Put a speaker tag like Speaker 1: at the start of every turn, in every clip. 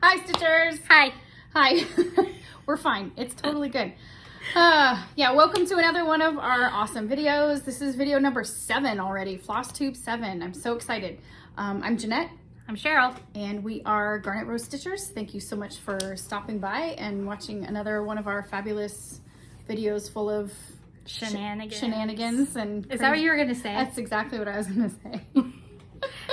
Speaker 1: Hi, Stitchers.
Speaker 2: Hi.
Speaker 1: Hi. We're fine. It's totally good. Yeah, welcome to another one of our awesome videos. This is video number 7 already, Flosstube 7. I'm so excited. I'm Jeanette.
Speaker 2: I'm Cheryl.
Speaker 1: And we are Garnet Rose Stitchers. Thank you so much for stopping by and watching another one of our fabulous videos full of shenanigans and
Speaker 2: Is that what you were going to say?
Speaker 1: That's exactly what I was going to say.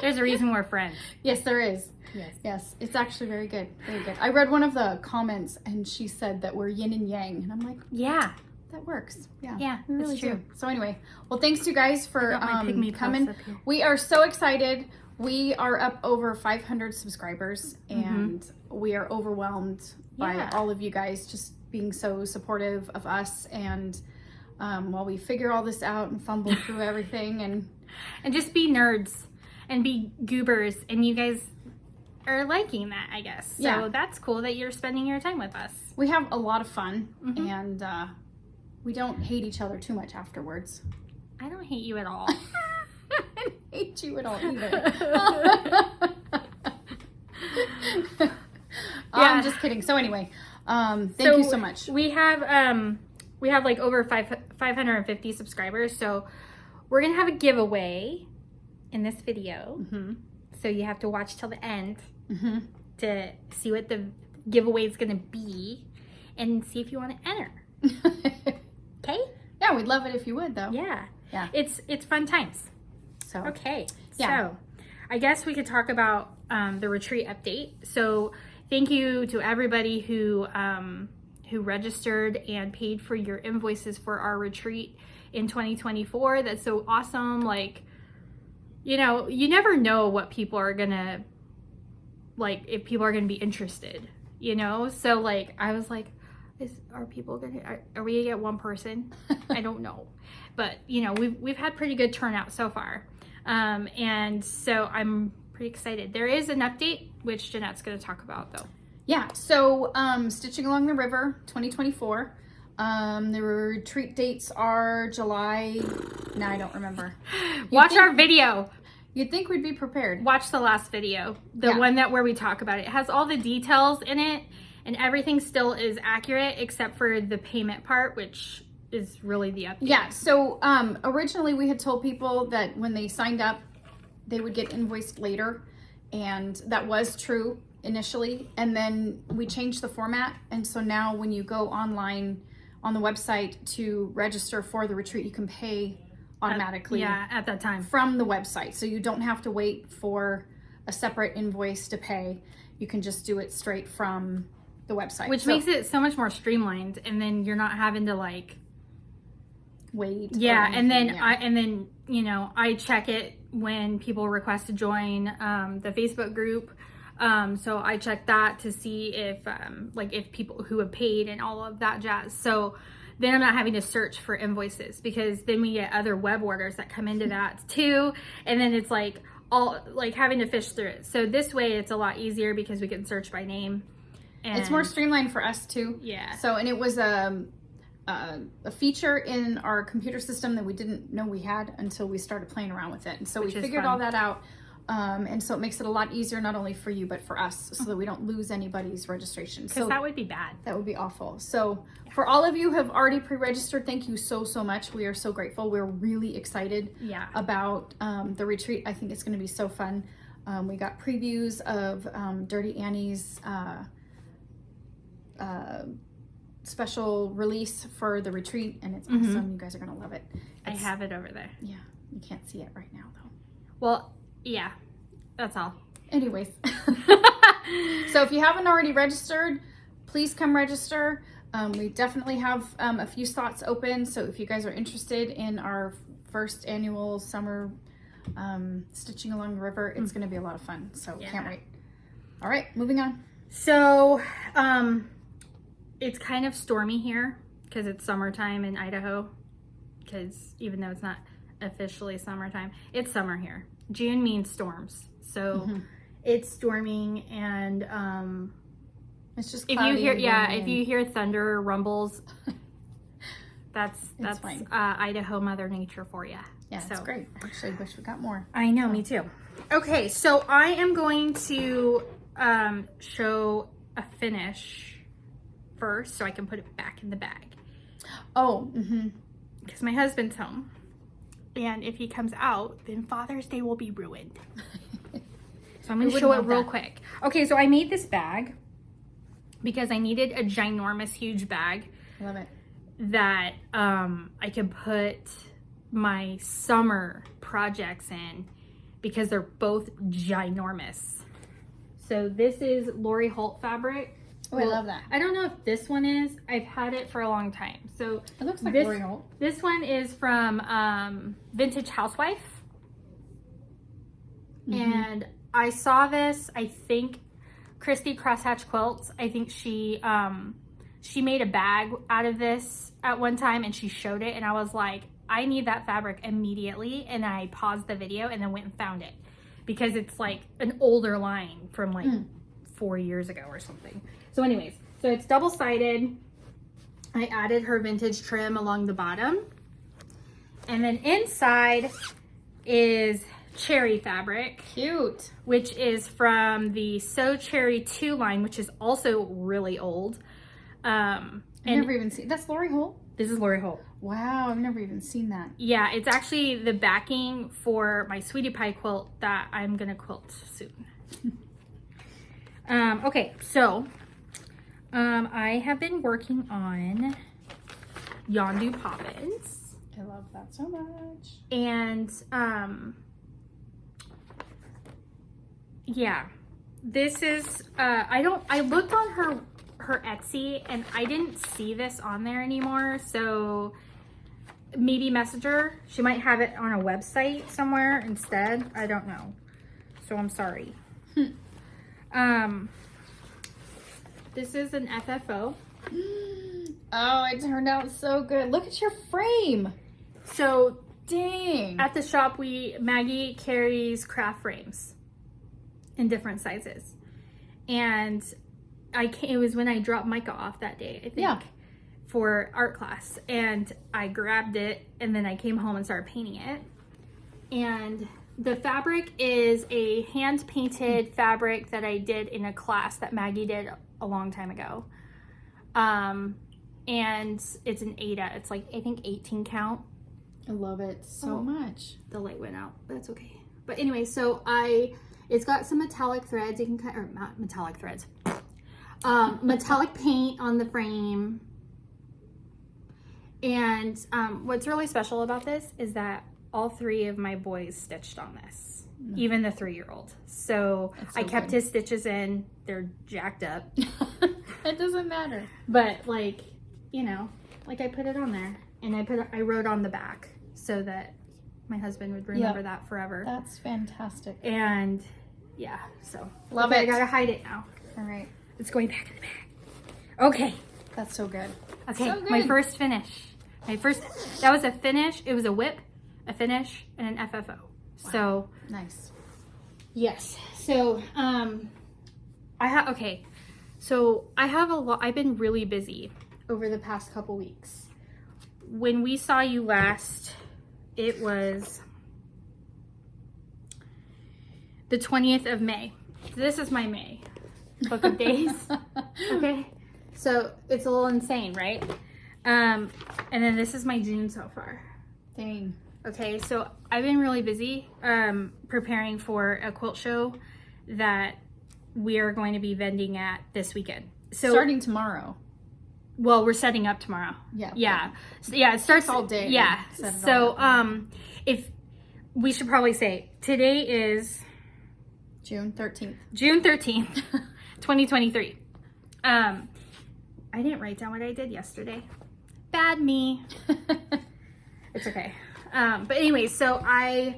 Speaker 2: There's a reason we're friends.
Speaker 1: Yes, there is.
Speaker 2: Yes.
Speaker 1: Yes, it's actually very good. Very good. I read one of the comments and she said that we're yin and yang. And I'm like,
Speaker 2: yeah,
Speaker 1: that works. Yeah,
Speaker 2: yeah,
Speaker 1: we really
Speaker 2: true.
Speaker 1: do. So anyway, well, thanks to you guys for coming.
Speaker 2: Up here.
Speaker 1: We are so excited. We are up over 500 subscribers and we are overwhelmed by all of you guys just being so supportive of us. And while we figure all this out and fumble through everything
Speaker 2: and just be nerds and be goobers, and you guys are liking that, I guess. So that's cool that you're spending your time with us.
Speaker 1: We have a lot of fun and we don't hate each other too much afterwards.
Speaker 2: I don't hate you at all.
Speaker 1: I don't hate you at all either. I'm just kidding. So anyway, thank you so much.
Speaker 2: We have like over 550 subscribers, so we're gonna have a giveaway in this video. So you have to watch till the end to see what the giveaway is gonna be and see if you want to enter. Okay?
Speaker 1: Yeah, we'd love it if you would, though.
Speaker 2: Yeah.
Speaker 1: Yeah.
Speaker 2: It's fun times.
Speaker 1: So
Speaker 2: okay.
Speaker 1: Yeah.
Speaker 2: So I guess we could talk about the retreat update. So thank you to everybody who registered and paid for your invoices for our retreat in 2024. That's so awesome. Like, you know, you never know what people are gonna, like, if people are gonna be interested, you know? So like, I was like, are we gonna get one person? I don't know. But you know, we've had pretty good turnout so far. And so I'm pretty excited. There is an update, which Jeanette's gonna talk about though.
Speaker 1: Yeah, so Stitching Along the River 2024. The retreat dates are July, no, I don't remember.
Speaker 2: Watch our video.
Speaker 1: You'd think we'd be prepared.
Speaker 2: Watch the last video, the one where we talk about it. It has all the details in it and everything still is accurate except for the payment part, which is really the update.
Speaker 1: Yeah, so originally we had told people that when they signed up, they would get invoiced later, and that was true initially, and then we changed the format, and so now when you go online on the website to register for the retreat, you can pay automatically
Speaker 2: at that time
Speaker 1: from the website, so you don't have to wait for a separate invoice to pay. You can just do it straight from the website,
Speaker 2: which makes it so much more streamlined, and then you're not having to like
Speaker 1: wait.
Speaker 2: And then you know, I check it when people request to join the Facebook group. So I check that to see if if people who have paid and all of that jazz. So then I'm not having to search for invoices, because then we get other web orders that come into that too. And then it's like all like having to fish through it. So this way it's a lot easier because we can search by name. And
Speaker 1: it's more streamlined for us too.
Speaker 2: Yeah.
Speaker 1: So, and it was a feature in our computer system that we didn't know we had until we started playing around with it. And so we figured all that out. And so it makes it a lot easier, not only for you, but for us, so that we don't lose anybody's registration.
Speaker 2: Because that would be bad.
Speaker 1: That would be awful. So for all of you who have already pre-registered, thank you so, so much. We are so grateful. We're really excited about the retreat. I think it's going to be so fun. We got previews of Dirty Annie's special release for the retreat, and it's awesome. You guys are going to love it.
Speaker 2: I have it over there.
Speaker 1: Yeah, you can't see it right now though.
Speaker 2: Well, yeah, that's all.
Speaker 1: Anyways, so if you haven't already registered, please come register. We definitely have a few slots open, so if you guys are interested in our first annual summer Stitching Along the River, it's going to be a lot of fun, so can't wait. All right, moving on.
Speaker 2: So it's kind of stormy here because it's summertime in Idaho, because even though it's not officially summertime, it's summer here. June means storms, so it's storming, and
Speaker 1: it's just
Speaker 2: if you hear if you hear thunder rumbles, that's Idaho Mother Nature for you.
Speaker 1: Yeah, that's great. I actually wish we got more.
Speaker 2: I know, me too. Okay, so I am going to show a finish first so I can put it back in the bag.
Speaker 1: Oh,
Speaker 2: because my husband's home, and if he comes out, then Father's Day will be ruined. So I'm going to show it real quick. Okay, so I made this bag because I needed a ginormous, huge bag.
Speaker 1: Love it.
Speaker 2: That I can put my summer projects in because they're both ginormous. So this is Lori Holt fabric.
Speaker 1: Oh, I love that.
Speaker 2: I don't know if this one is. I've had it for a long time. So
Speaker 1: it looks like Lori Holt.
Speaker 2: This one is from Vintage Housewife. And I saw this, I think, Christy Crosshatch Quilts. I think she made a bag out of this at one time and she showed it, and I was like, I need that fabric immediately. And I paused the video and then went and found it because it's like an older line from like 4 years ago or something. So anyways, so it's double-sided. I added her vintage trim along the bottom. And then inside is cherry fabric.
Speaker 1: Cute.
Speaker 2: Which is from the So Cherry 2 line, which is also really old.
Speaker 1: I've never even seen, that's Lori Holt?
Speaker 2: This is Lori Holt.
Speaker 1: Wow, I've never even seen that.
Speaker 2: Yeah, it's actually the backing for my Sweetie Pie quilt that I'm gonna quilt soon. Okay, so I have been working on Yondu Poppins.
Speaker 1: I love that so much.
Speaker 2: And yeah, this is I looked on her Etsy and I didn't see this on there anymore, so maybe message her. She might have it on a website somewhere instead. I don't know, so I'm sorry. This is an FFO.
Speaker 1: Oh, it turned out so good. Look at your frame.
Speaker 2: So
Speaker 1: dang,
Speaker 2: at the shop Maggie carries craft frames in different sizes, and it was when I dropped Micah off that day, I think, for art class, and I grabbed it and then I came home and started painting it. And the fabric is a hand painted fabric that I did in a class that Maggie did a long time ago. And it's an Ada. It's like, I think 18 count.
Speaker 1: I love it so much.
Speaker 2: The light went out, but that's okay. But anyway, so it's got some metallic threads. You can cut, or not metallic threads. Metallic paint on the frame. And what's really special about this is that all 3 of my boys stitched on this, even the 3-year-old. So I kept his stitches in. They're jacked up.
Speaker 1: It doesn't matter.
Speaker 2: But like, you know, like I put it on there, and I wrote on the back so that my husband would remember that forever.
Speaker 1: That's fantastic.
Speaker 2: And yeah, so
Speaker 1: love it.
Speaker 2: I gotta hide it now.
Speaker 1: All right.
Speaker 2: It's going back in the bag. Okay.
Speaker 1: That's so good.
Speaker 2: Okay,
Speaker 1: so good.
Speaker 2: My first finish. That was a finish. It was a WIP, a finish, and an FFO. Wow. So
Speaker 1: nice.
Speaker 2: Yes. So I have a lot. I've been really busy over the past couple weeks. When we saw you last, it was the 20th of May. This is my May book of days. Okay. So it's a little insane, right? And then this is my June so far.
Speaker 1: Dang.
Speaker 2: Okay, so I've been really busy preparing for a quilt show that we are going to be vending at this weekend. So
Speaker 1: starting tomorrow.
Speaker 2: Well, we're setting up tomorrow.
Speaker 1: Yeah.
Speaker 2: Yeah. So, yeah, it starts
Speaker 1: all day.
Speaker 2: Yeah. So if we should probably say today is
Speaker 1: June 13th.
Speaker 2: June 13th, 2023. I didn't write down what I did yesterday. Bad me. It's okay. But anyway, so I've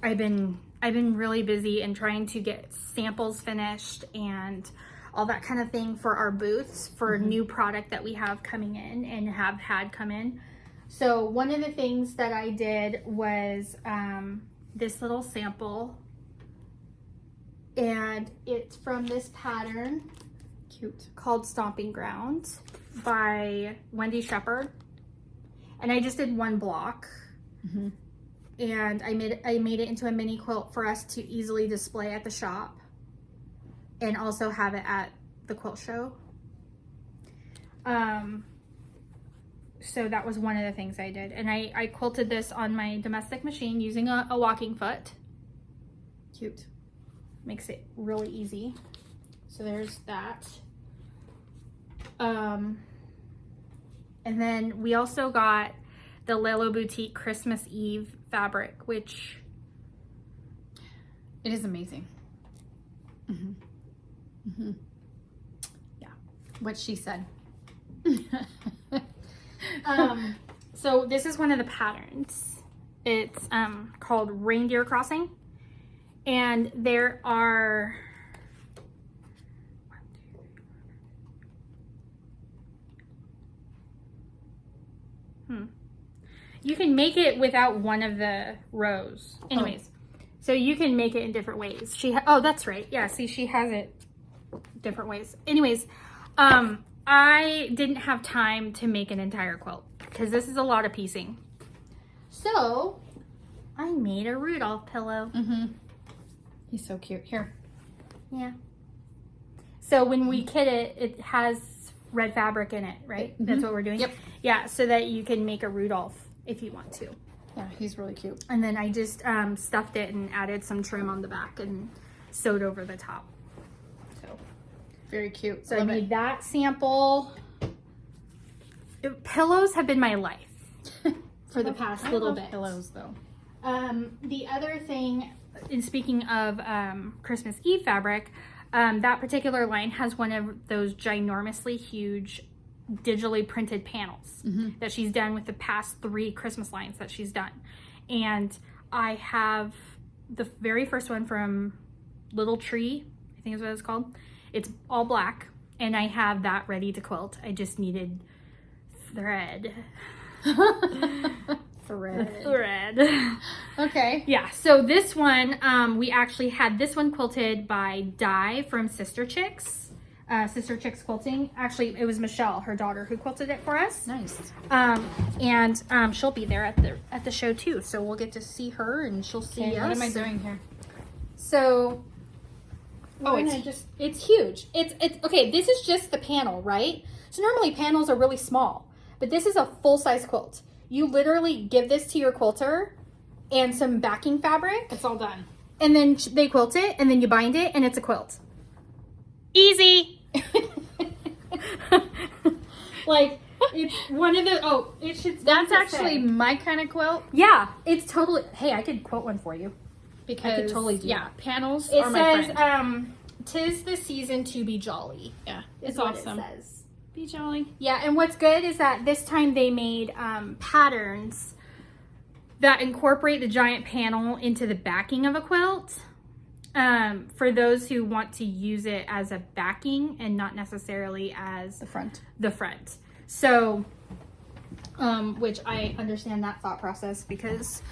Speaker 2: been really busy and trying to get samples finished and all that kind of thing for our booths for new product that we have coming in and have had come in. So one of the things that I did was this little sample, and it's from this pattern.
Speaker 1: Cute.
Speaker 2: Called Stomping Ground by Wendy Shepherd. And I just did one block. and I made it into a mini quilt for us to easily display at the shop and also have it at the quilt show. So that was one of the things I did. And I quilted this on my domestic machine using a walking foot.
Speaker 1: Cute.
Speaker 2: Makes it really easy. So there's that. And then we also got the Lelo Boutique Christmas Eve fabric, which...
Speaker 1: It is amazing. Mm-hmm. Mm-hmm. Yeah. What she said.
Speaker 2: So this is one of the patterns. It's called Reindeer Crossing. And there are... You can make it without one of the rows. Anyways, so you can make it in different ways. Oh, that's right. Yeah, see, she has it different ways. Anyways, I didn't have time to make an entire quilt because this is a lot of piecing. So I made a Rudolph pillow.
Speaker 1: Mm-hmm. He's so cute. Here.
Speaker 2: Yeah. So when we kit it, it has red fabric in it, right? Mm-hmm. That's what we're doing?
Speaker 1: Yep.
Speaker 2: Yeah, so that you can make a Rudolph if you want to.
Speaker 1: Yeah, he's really cute.
Speaker 2: And then I just stuffed it and added some trim on the back and sewed over the top. So
Speaker 1: very cute.
Speaker 2: So I made that sample. Pillows have been my life for the past little bit.
Speaker 1: Pillows though.
Speaker 2: The other thing, in speaking of Christmas Eve fabric, that particular line has one of those ginormously huge digitally printed panels that she's done with the past 3 Christmas lines that she's done. And I have the very first one from Little Tree, I think is what it's called. It's all black, and I have that ready to quilt. I just needed thread. Thread.
Speaker 1: Okay.
Speaker 2: Yeah, so this one, we actually had this one quilted by Di from Sister Chicks Quilting. Actually, it was Michelle, her daughter, who quilted it for us.
Speaker 1: Nice.
Speaker 2: And she'll be there at the show too, so we'll get to see her and she'll see us.
Speaker 1: What am I doing here?
Speaker 2: So, it's huge. It's okay. This is just the panel, right? So normally panels are really small, but this is a full-size quilt. You literally give this to your quilter and some backing fabric.
Speaker 1: It's all done.
Speaker 2: And then they quilt it, and then you bind it, and it's a quilt. Easy. Like, it's one of the, it should.
Speaker 1: That's actually my kind of quilt.
Speaker 2: Yeah, it's totally, hey, I could quote one for you.
Speaker 1: Because,
Speaker 2: I could totally do
Speaker 1: yeah, panels
Speaker 2: it
Speaker 1: are my
Speaker 2: says,
Speaker 1: friend.
Speaker 2: 'Tis the season to be jolly.
Speaker 1: Yeah,
Speaker 2: It's
Speaker 1: awesome.
Speaker 2: What it says.
Speaker 1: Be jolly.
Speaker 2: Yeah, and what's good is that this time they made patterns that incorporate the giant panel into the backing of a quilt for those who want to use it as a backing and not necessarily as
Speaker 1: The front.
Speaker 2: the front. So, which I understand that thought process because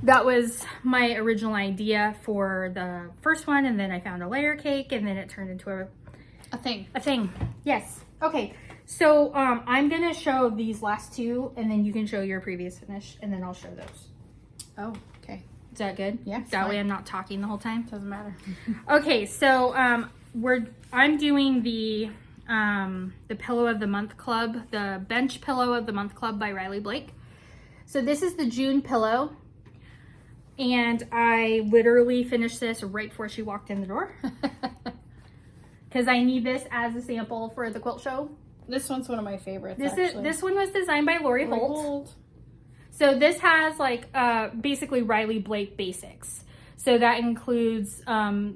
Speaker 2: that was my original idea for the first one, and then I found a layer cake, and then it turned into
Speaker 1: A thing.
Speaker 2: a thing. Yes. Okay. So I'm gonna show these last 2, and then you can show your previous finish, and then I'll show those.
Speaker 1: Oh, okay.
Speaker 2: Is that good?
Speaker 1: Yeah.
Speaker 2: That way I'm not talking the whole time.
Speaker 1: Doesn't matter.
Speaker 2: Okay. So I'm doing the Pillow of the Month Club, the Bench Pillow of the Month Club by Riley Blake. So this is the June pillow, and I literally finished this right before she walked in the door because I need this as a sample for the quilt show.
Speaker 1: This one's one of my favorites.
Speaker 2: This one was designed by Lori Holt. So this has like basically Riley Blake basics. So that includes the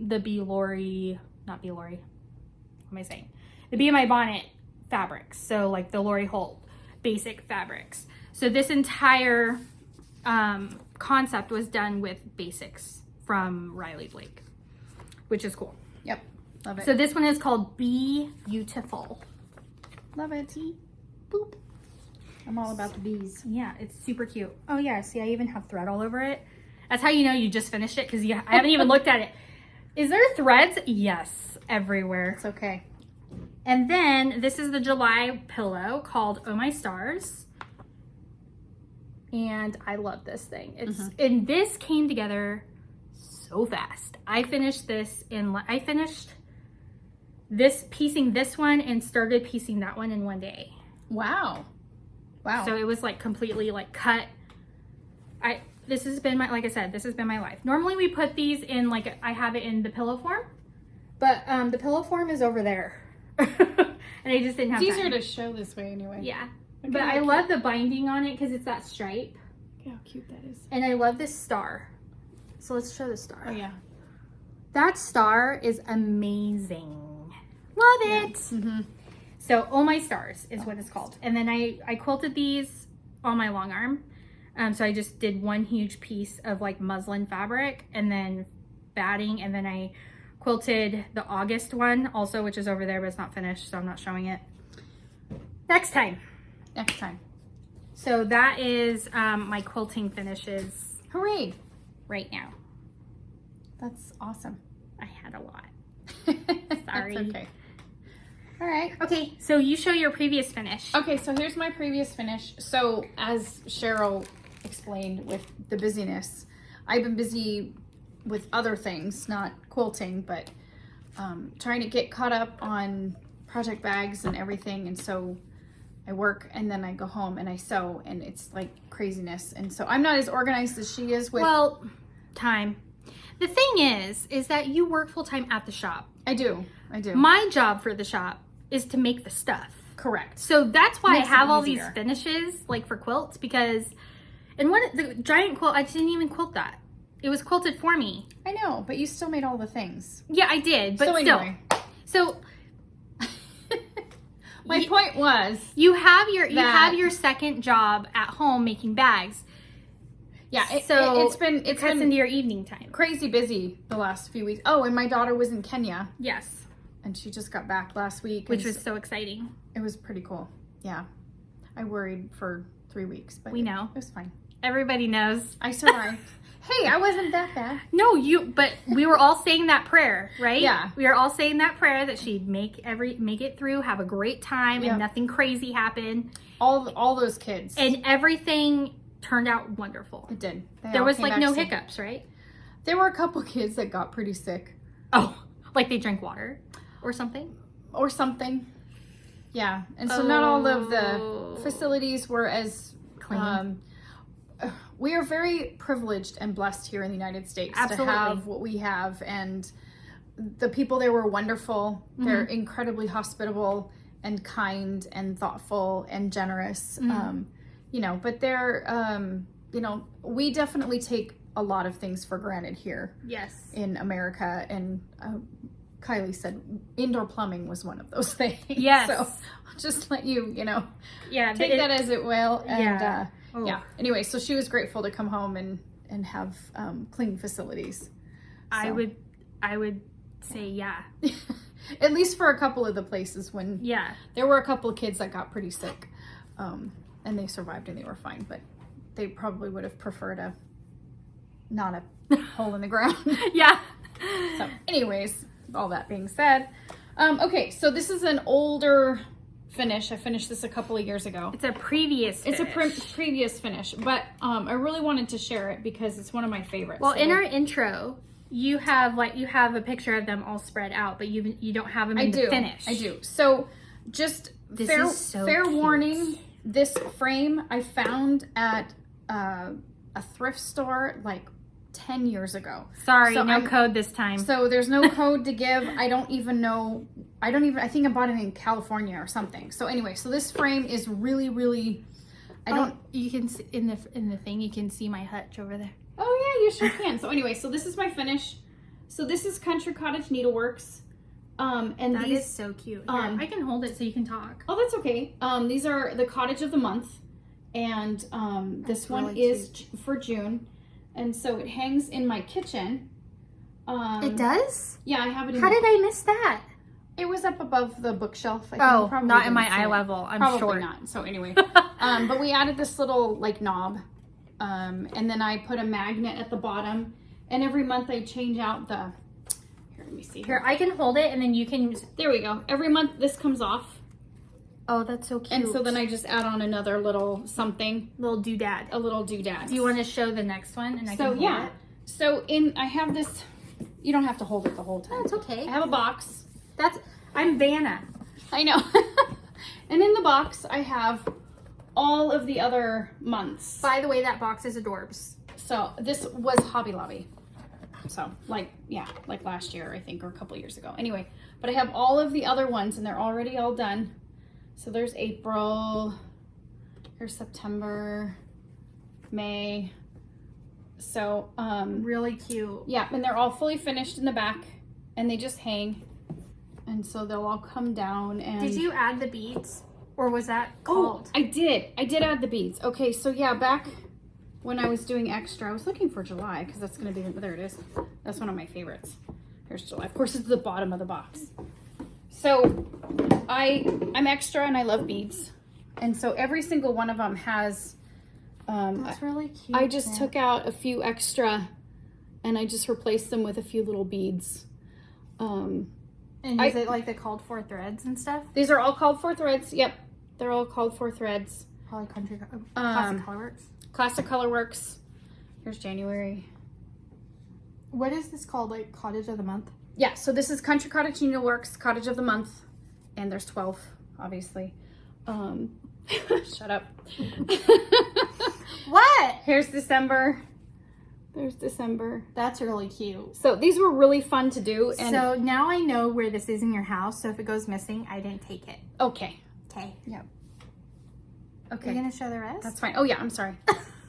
Speaker 2: not B Lori. What am I saying? The Be in My Bonnet fabrics. So like the Lori Holt basic fabrics. So this entire concept was done with basics from Riley Blake, which is cool.
Speaker 1: Yep. Love it.
Speaker 2: So this one is called Be Beautiful.
Speaker 1: Love it.
Speaker 2: Boop.
Speaker 1: I'm all about the bees.
Speaker 2: Yeah, it's super cute. Oh yeah, see, I even have thread all over it. That's how you know you just finished it, because I haven't even looked at it. Is there threads? Yes, everywhere.
Speaker 1: It's okay.
Speaker 2: And then this is the July pillow called Oh My Stars. and I love this thing. It's and this came together so fast. I finished this piecing this one and started piecing that one in one day.
Speaker 1: Wow.
Speaker 2: So it was like completely like cut. This has been my, like I said, this has been my life. Normally we put these in like, I have it in the pillow form, but the pillow form is over there. And I just didn't have
Speaker 1: It's easier
Speaker 2: time.
Speaker 1: to show this way anyway.
Speaker 2: Yeah.
Speaker 1: Okay,
Speaker 2: But I love the binding on it because it's that stripe.
Speaker 1: Look how cute that is.
Speaker 2: And I love this star. So let's show the star.
Speaker 1: Oh yeah.
Speaker 2: That star is amazing. Love it.
Speaker 1: Mm-hmm.
Speaker 2: So Oh My Stars is what it's called. And then I quilted these on my long arm. So I just did one huge piece of like muslin fabric and then batting, and then I quilted the August one also, which is over there, but it's not finished, so I'm not showing it. Next time. So that is my quilting finishes
Speaker 1: Hooray.
Speaker 2: right now.
Speaker 1: That's awesome.
Speaker 2: I had a lot. Sorry.
Speaker 1: That's okay. All right.
Speaker 2: Okay, so you show your previous finish.
Speaker 1: Okay, so here's my previous finish. So as Cheryl explained with the busyness, I've been busy with other things, not quilting, but trying to get caught up on project bags and everything. And so I work and then I go home and I sew, and it's like craziness. And so I'm not as organized as she is with...
Speaker 2: Well, time. The thing is that you work full-time at the shop.
Speaker 1: I do.
Speaker 2: My job for the shop is to make the stuff.
Speaker 1: Correct.
Speaker 2: So that's why
Speaker 1: Makes
Speaker 2: I have
Speaker 1: it
Speaker 2: all these
Speaker 1: easier.
Speaker 2: finishes, like for quilts, because, and the giant quilt, I didn't even quilt that. It was quilted for me.
Speaker 1: I know, but you still made all the things.
Speaker 2: Yeah, I did, but
Speaker 1: So
Speaker 2: still.
Speaker 1: anyway.
Speaker 2: So
Speaker 1: My point was...
Speaker 2: you have your second job at home making bags.
Speaker 1: Yeah,
Speaker 2: So
Speaker 1: it's been
Speaker 2: into your evening time.
Speaker 1: crazy busy the last few weeks. Oh, and my daughter was in Kenya,
Speaker 2: Yes,
Speaker 1: and she just got back last week,
Speaker 2: which
Speaker 1: and
Speaker 2: was so exciting.
Speaker 1: it was pretty cool. Yeah, I worried for 3 weeks, but
Speaker 2: We know.
Speaker 1: it was fine.
Speaker 2: Everybody knows.
Speaker 1: I survived. Hey, I wasn't that bad.
Speaker 2: No, but we were all saying that prayer, right?
Speaker 1: Yeah.
Speaker 2: We were all saying that prayer that she'd make it through, have a great time,
Speaker 1: Yep.
Speaker 2: and nothing crazy happen.
Speaker 1: All those kids.
Speaker 2: And everything turned out wonderful.
Speaker 1: It did. They
Speaker 2: There
Speaker 1: all
Speaker 2: was
Speaker 1: came
Speaker 2: like
Speaker 1: back
Speaker 2: no
Speaker 1: sick.
Speaker 2: hiccups, right?
Speaker 1: There were a couple kids that got pretty sick
Speaker 2: Oh, like they drank water or something?
Speaker 1: or something. Yeah, and so not all of
Speaker 2: Oh.
Speaker 1: the facilities were as
Speaker 2: Clean.
Speaker 1: We are very privileged and blessed here in the United States
Speaker 2: Absolutely.
Speaker 1: to have what we have, and the people there were wonderful. They're incredibly hospitable and kind and thoughtful and generous. You know, but they're you know, we definitely take a lot of things for granted here
Speaker 2: Yes.
Speaker 1: in America, and Kylie said indoor plumbing was one of those things.
Speaker 2: Yes.
Speaker 1: So I'll just let you know,
Speaker 2: Yeah.
Speaker 1: take that as it will. And
Speaker 2: Yeah. Oh.
Speaker 1: yeah. Anyway, so she was grateful to come home and have clean facilities.
Speaker 2: I would say yeah.
Speaker 1: At least for a couple of the places when
Speaker 2: Yeah.
Speaker 1: there were a couple of kids that got pretty sick, and they survived and they were fine, but they probably would have preferred not a hole in the ground.
Speaker 2: Yeah.
Speaker 1: So anyways, all that being said, okay, so this is an older finish. I finished this a couple of years ago.
Speaker 2: It's a previous
Speaker 1: It's
Speaker 2: finish.
Speaker 1: a previous finish, but I really wanted to share it because it's one of my favorites.
Speaker 2: Well,
Speaker 1: So
Speaker 2: in our intro, you have a picture of them all spread out, but you don't have them in the finish.
Speaker 1: I do. So just
Speaker 2: This
Speaker 1: fair
Speaker 2: is so cute.
Speaker 1: warning, this frame I found at a thrift store like 10 years ago.
Speaker 2: Sorry,
Speaker 1: So
Speaker 2: no code this time.
Speaker 1: So there's no code to give. I think I bought it in California or something. So anyway, so this frame is really, really,
Speaker 2: You can see, in the thing you can see my hutch over there.
Speaker 1: oh yeah, you sure can. So anyway, so this is my finish. So this is Country Cottage Needleworks. And
Speaker 2: That
Speaker 1: these,
Speaker 2: is so cute. Here, I can hold it so you can talk.
Speaker 1: oh, that's okay. These are the Cottage of the month. And this one
Speaker 2: really
Speaker 1: is for June. And so it hangs in my kitchen.
Speaker 2: It does?
Speaker 1: Yeah, I have it in
Speaker 2: How did I miss that?
Speaker 1: It was up above the bookshelf. I think.
Speaker 2: Oh,
Speaker 1: Probably
Speaker 2: not in
Speaker 1: didn't
Speaker 2: my
Speaker 1: see
Speaker 2: eye
Speaker 1: it.
Speaker 2: level. I'm
Speaker 1: Probably
Speaker 2: short.
Speaker 1: not. So anyway, but we added this little like knob, and then I put a magnet at the bottom. And every month I change out the. Here, let me see.
Speaker 2: Here, I can hold it and then you can.
Speaker 1: There we go. Every month this comes off.
Speaker 2: Oh, that's so cute.
Speaker 1: And so then I just add on another little something.
Speaker 2: Little doodad.
Speaker 1: A little doodad.
Speaker 2: Do you want to show the next one? And I
Speaker 1: So
Speaker 2: can
Speaker 1: yeah. So I have this, you don't have to hold it the whole time.
Speaker 2: No, it's okay.
Speaker 1: I have a box.
Speaker 2: I'm Vanna.
Speaker 1: I know. And in the box, I have all of the other months.
Speaker 2: By the way, that box is adorbs.
Speaker 1: So this was Hobby Lobby. So like last year, I think, or a couple years ago. Anyway, but I have all of the other ones and they're already all done. So there's April, here's September, May. So,
Speaker 2: really cute.
Speaker 1: yeah, and they're all fully finished in the back and they just hang. And so they'll all come down and...
Speaker 2: Did you add the beads? Or was that called?
Speaker 1: Oh, I did add the beads. Okay, so yeah, back when I was doing extra, I was looking for July because that's going to be, there it is. That's one of my favorites. Here's July. Of course, it's the bottom of the box. So I'm extra and I love beads. And so every single one of them has...
Speaker 2: That's really cute.
Speaker 1: I just took out a few extra and I just replaced them with a few little beads.
Speaker 2: And is it like the called for threads and stuff?
Speaker 1: These are all called for threads. Yep. They're all called for threads.
Speaker 2: Probably Classic Colorworks.
Speaker 1: Classic Colorworks. Here's January.
Speaker 2: What is this called? Like Cottage of the Month?
Speaker 1: Yeah, so this is Country Cottage Needleworks, Cottage of the Month. And there's 12, obviously. Shut up.
Speaker 2: What?
Speaker 1: Here's December. There's December.
Speaker 2: That's really cute.
Speaker 1: So these were really fun to do. And
Speaker 2: so now I know where this is in your house. So if it goes missing, I didn't take it.
Speaker 1: okay.
Speaker 2: Okay.
Speaker 1: Yep. Okay.
Speaker 2: You're going to show the rest?
Speaker 1: That's fine. Oh yeah, I'm sorry.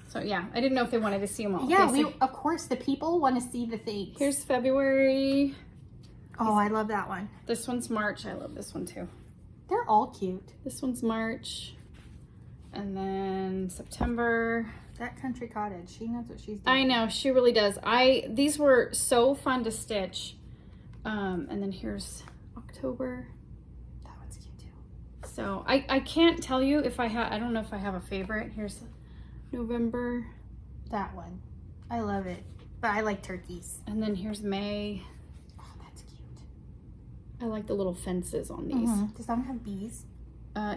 Speaker 1: So yeah, I didn't know if they wanted to see them all.
Speaker 2: Yeah,
Speaker 1: Okay, so
Speaker 2: of course, the people want to see the things.
Speaker 1: here's February.
Speaker 2: Oh, I love that one.
Speaker 1: This one's March. I love this one too.
Speaker 2: They're all cute.
Speaker 1: This one's March. And then September.
Speaker 2: That Country Cottage, she knows what she's doing.
Speaker 1: I know, she really does. These were so fun to stitch. And then here's October.
Speaker 2: That one's cute too.
Speaker 1: So I can't tell you if I don't know if I have a favorite. Here's November.
Speaker 2: That one. I love it. But I like turkeys.
Speaker 1: And then here's May.
Speaker 2: Oh, that's cute.
Speaker 1: I like the little fences on these.
Speaker 2: Does that one have bees?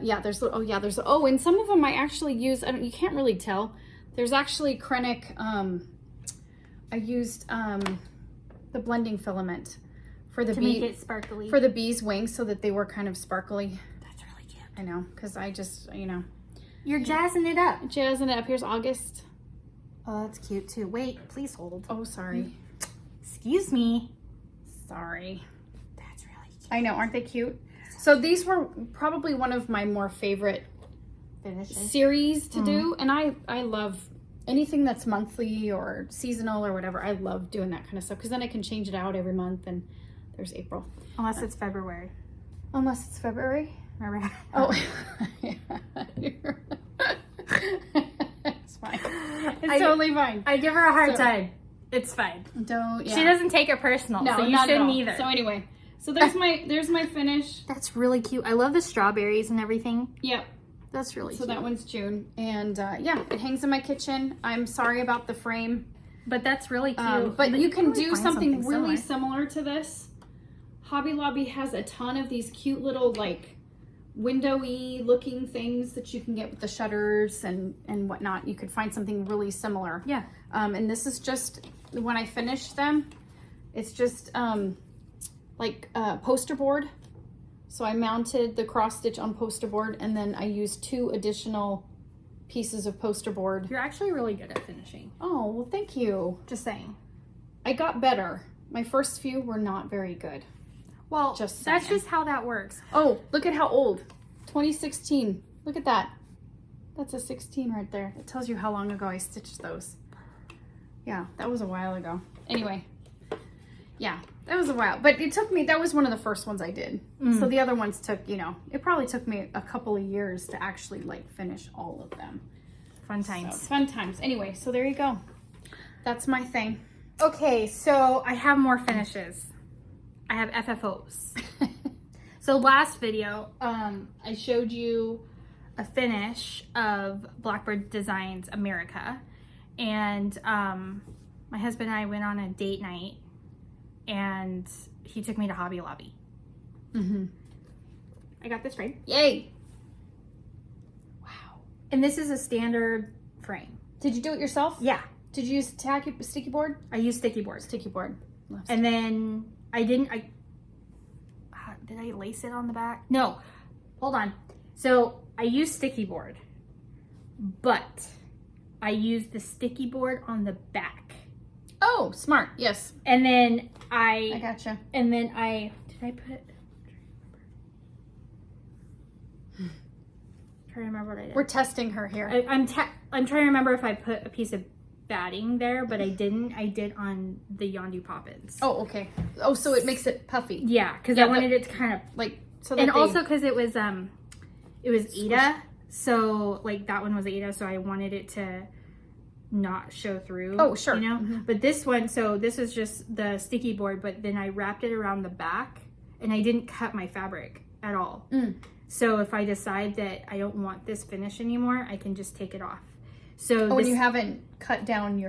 Speaker 1: Yeah, and some of them I actually use, you can't really tell. There's actually Krennic, I used the blending filament for the
Speaker 2: to make it sparkly.
Speaker 1: for the bees' wings so that they were kind of sparkly.
Speaker 2: That's really cute.
Speaker 1: I know, because I just,
Speaker 2: You're jazzing it up.
Speaker 1: jazzing it up. Here's August.
Speaker 2: Oh, that's cute too. Wait, please hold.
Speaker 1: Oh, sorry.
Speaker 2: Excuse me.
Speaker 1: Sorry.
Speaker 2: That's really cute.
Speaker 1: I know, aren't they cute? So these were probably one of my more favorite
Speaker 2: Finishes.
Speaker 1: series to do, and I love anything that's monthly or seasonal or whatever. I love doing that kind of stuff because then I can change it out every month. And there's April,
Speaker 2: Unless it's February.
Speaker 1: unless it's February.
Speaker 2: Remember?
Speaker 1: Oh, yeah. It's fine. It's totally fine.
Speaker 2: I give her a hard
Speaker 1: So-
Speaker 2: time. It's fine.
Speaker 1: Don't. Yeah.
Speaker 2: She doesn't take it personal,
Speaker 1: No,
Speaker 2: so you
Speaker 1: not at
Speaker 2: shouldn't
Speaker 1: all.
Speaker 2: either.
Speaker 1: So anyway, so there's my finish.
Speaker 2: That's really cute. I love the strawberries and everything.
Speaker 1: Yep.
Speaker 2: That's really
Speaker 1: So
Speaker 2: cute.
Speaker 1: that one's June, and yeah, it hangs in my kitchen. I'm sorry about the frame.
Speaker 2: But that's really cute.
Speaker 1: But you can
Speaker 2: probably
Speaker 1: do
Speaker 2: find
Speaker 1: something really similar to this. Hobby Lobby has a ton of these cute little like windowy looking things that you can get with the shutters and whatnot. You could find something really similar.
Speaker 2: Yeah.
Speaker 1: And this is just, when I finished them, it's just like a poster board. So I mounted the cross stitch on poster board, and then I used 2 additional pieces of poster board.
Speaker 2: You're actually really good at finishing.
Speaker 1: Oh, well, thank you.
Speaker 2: Just saying.
Speaker 1: I got better. My first few were not very good.
Speaker 2: Well,
Speaker 1: Just
Speaker 2: that's
Speaker 1: saying.
Speaker 2: just how that works.
Speaker 1: Oh, look at how old. 2016. Look at that. That's a 16 right there. It tells you how long ago I stitched those. Yeah, that was a while ago. Anyway, yeah, that was a while. But it took me, that was one of the first ones I did. So the other ones took, it probably took me a couple of years to actually like finish all of them.
Speaker 2: Fun times.
Speaker 1: So, fun times. Anyway, so there you go. That's my thing.
Speaker 2: Okay, so I have more finishes. I have FFOs. So last video, I showed you a finish of Blackbird Designs America. And my husband and I went on a date night, and he took me to Hobby Lobby. I got this frame.
Speaker 1: Yay.
Speaker 2: And this is a standard frame.
Speaker 1: Did you do it yourself?
Speaker 2: Yeah.
Speaker 1: Did you use sticky board?
Speaker 2: I used sticky board.
Speaker 1: Sticky board.
Speaker 2: And then did I lace it on the back? No. Hold on. So I used sticky board, but I used the sticky board on the back.
Speaker 1: Oh, smart. Yes.
Speaker 2: And then I
Speaker 1: gotcha.
Speaker 2: And then did I put, trying to remember what I did.
Speaker 1: We're testing her here.
Speaker 2: I'm trying to remember if I put a piece of batting there, but I didn't. I did on the Yondu Poppins.
Speaker 1: Oh, okay. Oh, so it makes it puffy.
Speaker 2: Yeah, because I wanted it to kind of
Speaker 1: like so.
Speaker 2: And also because it was Ada, so like that one was Ada, so I wanted it to not show through.
Speaker 1: Oh, sure.
Speaker 2: You know, but this one, so this is just the sticky board, but then I wrapped it around the back, and I didn't cut my fabric at all. So if I decide that I don't want this finish anymore, I can just take it off. So
Speaker 1: and you haven't cut down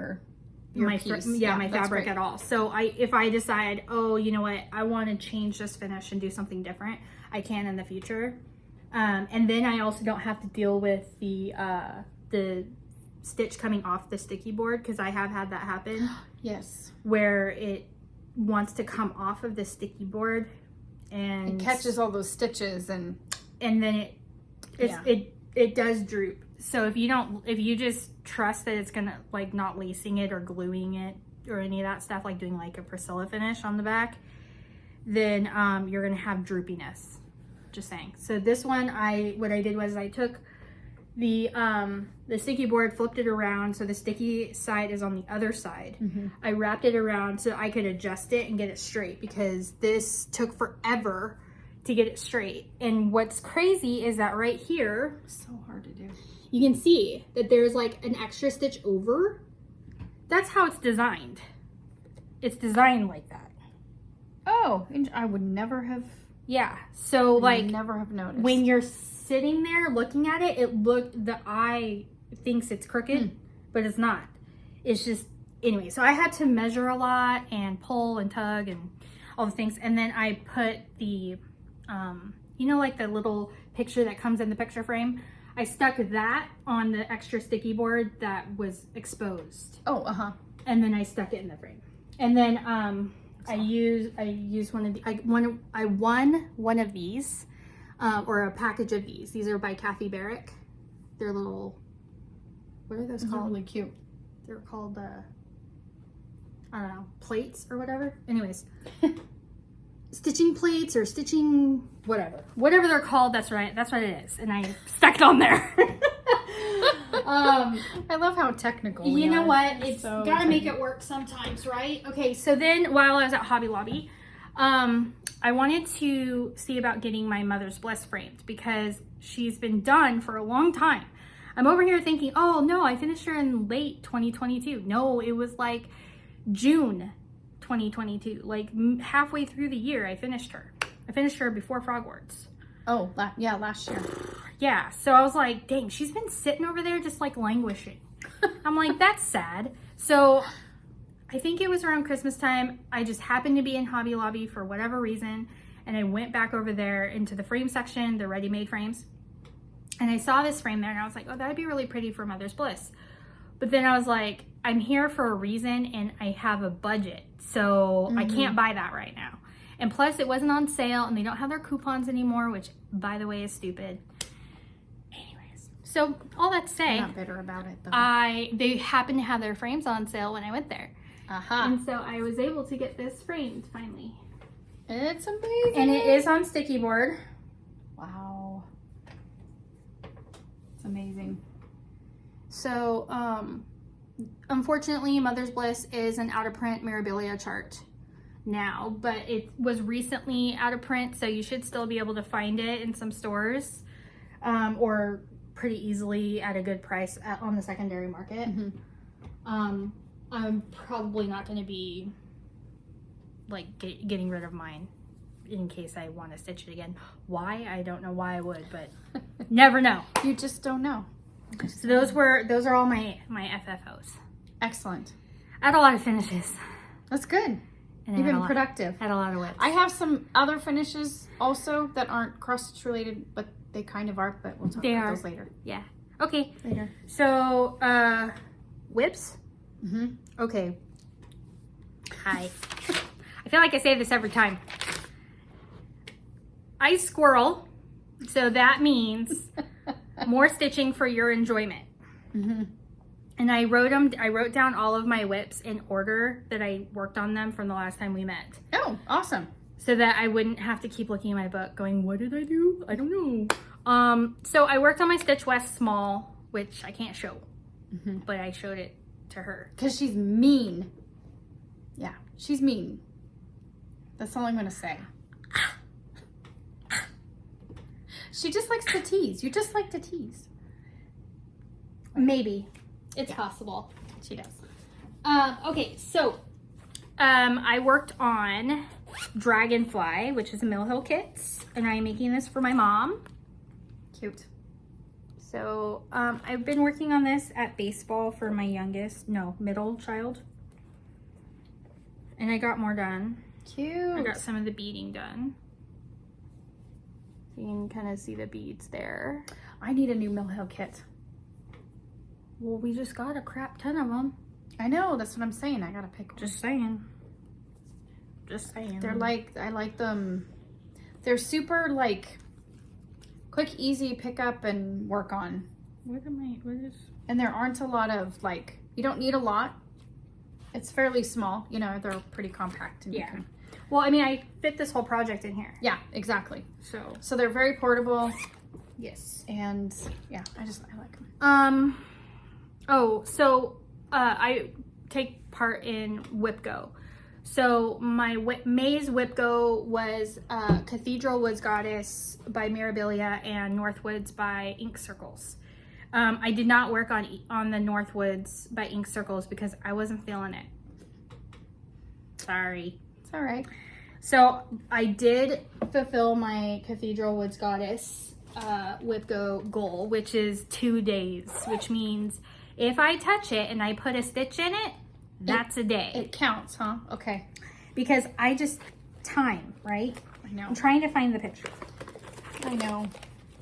Speaker 1: my piece.
Speaker 2: My fabric at all. So if I decide, oh, you know what, I want to change this finish and do something different, I can in the future. And then I also don't have to deal with the stitch coming off the sticky board, because I have had that happen.
Speaker 1: Yes.
Speaker 2: Where it wants to come off of the sticky board and
Speaker 1: it catches all those stitches and
Speaker 2: then it does droop. So if you just trust that it's gonna, like, not lacing it or gluing it or any of that stuff, like doing like a Priscilla finish on the back, then you're gonna have droopiness. Just saying. So this one, what I did was I took the sticky board, flipped it around so the sticky side is on the other side. I wrapped it around so I could adjust it and get it straight, because this took forever to get it straight. And what's crazy is that right here,
Speaker 1: so hard to do.
Speaker 2: You can see that there's like an extra stitch over. That's how it's designed. It's designed like that.
Speaker 1: Oh, I would never have.
Speaker 2: Yeah. So like
Speaker 1: never have noticed.
Speaker 2: When you're sitting there looking at it, the eye thinks it's crooked, but it's not. It's just, anyway, so I had to measure a lot and pull and tug and all the things. And then I put the, you know, like the little picture that comes in the picture frame. I stuck that on the extra sticky board that was exposed.
Speaker 1: Oh,
Speaker 2: And then I stuck it in the frame. And then I used one of the, I won one of these, or a package of these. These are by Kathy Barrick. They're little, what are those called?
Speaker 1: Really cute.
Speaker 2: They're called, I don't know, plates or whatever. Anyways, stitching plates or stitching, whatever they're called. That's right. That's what it is. And I stuck it on there.
Speaker 1: I love how technical we
Speaker 2: You know
Speaker 1: are.
Speaker 2: what? It's so gotta make it work sometimes, right? Okay, so then while I was at Hobby Lobby, I wanted to see about getting my Mother's Bliss framed, because she's been done for a long time. I'm over here thinking, oh no, I finished her in late 2022. No, it was like June 2022, like halfway through the year. I finished her before Frogwarts.
Speaker 1: Oh, yeah, last year.
Speaker 2: Yeah, so I was like, dang, she's been sitting over there just like languishing. I'm like, that's sad. So I think it was around Christmas time. I just happened to be in Hobby Lobby for whatever reason, and I went back over there into the frame section, the ready-made frames, and I saw this frame there, and I was like, oh, that'd be really pretty for Mother's Bliss. But then I was like, I'm here for a reason, and I have a budget, so I can't buy that right now. And plus, it wasn't on sale, and they don't have their coupons anymore, which, by the way, is stupid. Anyways, so all that to say,
Speaker 1: I'm not bitter about it, though.
Speaker 2: they happened to have their frames on sale when I went there. And so I was able to get this framed finally.
Speaker 1: It's amazing.
Speaker 2: And it is on sticky board.
Speaker 1: Wow. It's amazing.
Speaker 2: So, unfortunately, Mother's Bliss is an out-of-print Mirabilia chart now, but it was recently out of print, so you should still be able to find it in some stores, or pretty easily at a good price on the secondary market. I'm probably not going to be like getting rid of mine in case I want to stitch it again. Why? I don't know why I would, but never know.
Speaker 1: You just don't know.
Speaker 2: So those are all my FFOs.
Speaker 1: Excellent.
Speaker 2: I had a lot of finishes.
Speaker 1: That's good.
Speaker 2: And
Speaker 1: You've been productive.
Speaker 2: Had a lot of WIPs.
Speaker 1: I have some other finishes also that aren't cross stitch related, but they kind of are, but we'll talk about those later.
Speaker 2: Yeah. Okay.
Speaker 1: Later.
Speaker 2: So, WIPs?
Speaker 1: Mm-hmm.
Speaker 2: Okay. Hi. I feel like I say this every time. I squirrel, so that means more stitching for your enjoyment.
Speaker 1: Mm-hmm.
Speaker 2: And I wrote down all of my WIPs in order that I worked on them from the last time we met.
Speaker 1: Oh, awesome.
Speaker 2: So that I wouldn't have to keep looking at my book going, what did I do? I don't know. So I worked on my Stitch West small, which I can't show, but I showed it to her.
Speaker 1: Because she's mean. Yeah, she's mean. That's all I'm going to say. She just likes to tease. You just like to tease.
Speaker 2: Maybe. It's possible.
Speaker 1: She does.
Speaker 2: Okay, so I worked on Dragonfly, which is a Mill Hill kit, and I'm making this for my mom.
Speaker 1: Cute.
Speaker 2: So I've been working on this at baseball for my middle child. And I got more done.
Speaker 1: Cute.
Speaker 2: I got some of the beading done. You can kind of see the beads there.
Speaker 1: I need a new Mill Hill kit.
Speaker 2: Well, we just got a crap ton of them.
Speaker 1: I know, that's what I'm saying. I gotta pick one.
Speaker 2: Just saying. Just saying.
Speaker 1: They're like, I like them. They're super like quick, easy pick up and work on.
Speaker 2: What is?
Speaker 1: And there aren't a lot of like, you don't need a lot. It's fairly small, you know, they're pretty compact. And
Speaker 2: Yeah. Well, I mean, I fit this whole project in here.
Speaker 1: Yeah, exactly.
Speaker 2: So
Speaker 1: they're very portable.
Speaker 2: Yes.
Speaker 1: And yeah, I like them.
Speaker 2: I take part in WIP Go. So my May's WIP Go was Cathedral Woods Goddess by Mirabilia and Northwoods by Ink Circles. I did not work on the Northwoods by Ink Circles because I wasn't feeling it. Sorry.
Speaker 1: It's all right.
Speaker 2: So I did fulfill my Cathedral Woods Goddess WIP Go goal, which is 2 days, which means if I touch it and I put a stitch in it, that's a day.
Speaker 1: It counts, huh? Okay.
Speaker 2: Because I just time, right?
Speaker 1: I know.
Speaker 2: I'm trying to find the picture.
Speaker 1: I know.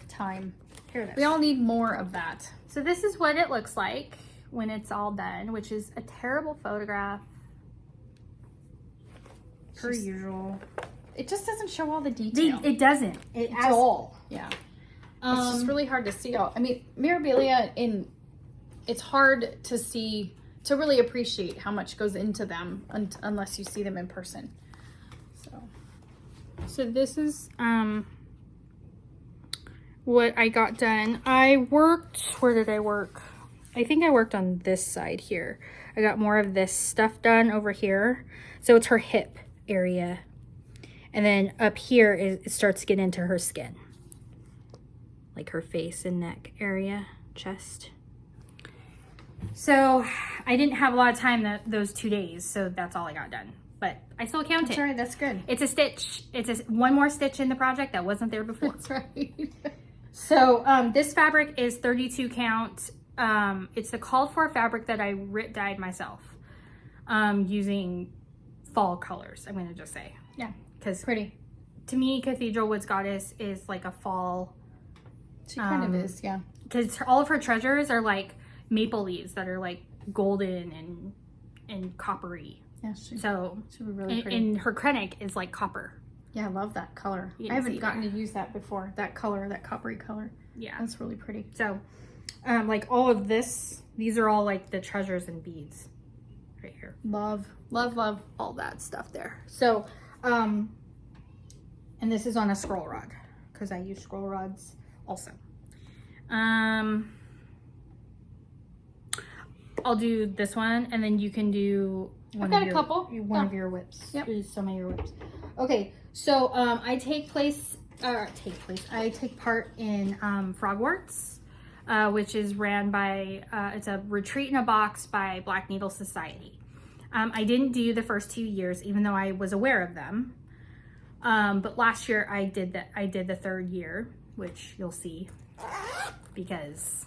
Speaker 1: Time.
Speaker 2: Here it is.
Speaker 1: We all need more of that.
Speaker 2: So this is what it looks like when it's all done, which is a terrible photograph. Per usual.
Speaker 1: It just doesn't show all the detail.
Speaker 2: It doesn't. It's all.
Speaker 1: Yeah. It's just really hard to see all. I mean, Mirabilia, it's hard to see, to really appreciate how much goes into them unless you see them in person.
Speaker 2: So this is what I got done. Where did I work? I think I worked on this side here. I got more of this stuff done over here. So it's her hip area. And then up here, it starts to get into her skin. Like her face and neck area, chest. So I didn't have a lot of time those 2 days, so that's all I got done. But I still count
Speaker 1: That's
Speaker 2: it.
Speaker 1: right, that's good.
Speaker 2: It's a stitch. It's one more stitch in the project that wasn't there before.
Speaker 1: That's right.
Speaker 2: So this fabric is 32 count. It's the called for fabric that I dyed myself using fall colors, I'm going to just say.
Speaker 1: Yeah,
Speaker 2: because
Speaker 1: pretty.
Speaker 2: To me, Cathedral Woods Goddess is like a fall.
Speaker 1: She kind of is, yeah.
Speaker 2: Because all of her treasures are like maple leaves that are like golden and coppery.
Speaker 1: Yeah,
Speaker 2: she
Speaker 1: would be really pretty.
Speaker 2: And her krennic is like copper.
Speaker 1: Yeah, I love that color. I haven't gotten to use that before. That color, that coppery color.
Speaker 2: Yeah.
Speaker 1: That's really pretty.
Speaker 2: So, like all of this, these are all like the treasures and beads right here.
Speaker 1: Love, love, love.
Speaker 2: All that stuff there. So, and this is on a scroll rod because I use scroll rods also. I'll do this one and then you can do one of your WIPs.
Speaker 1: Yep.
Speaker 2: Do some of your WIPs. Okay, so I take part in Frogwarts, which is ran by, it's a retreat in a box by Black Needle Society. I didn't do the first 2 years, even though I was aware of them. But last year I did the third year, which you'll see because.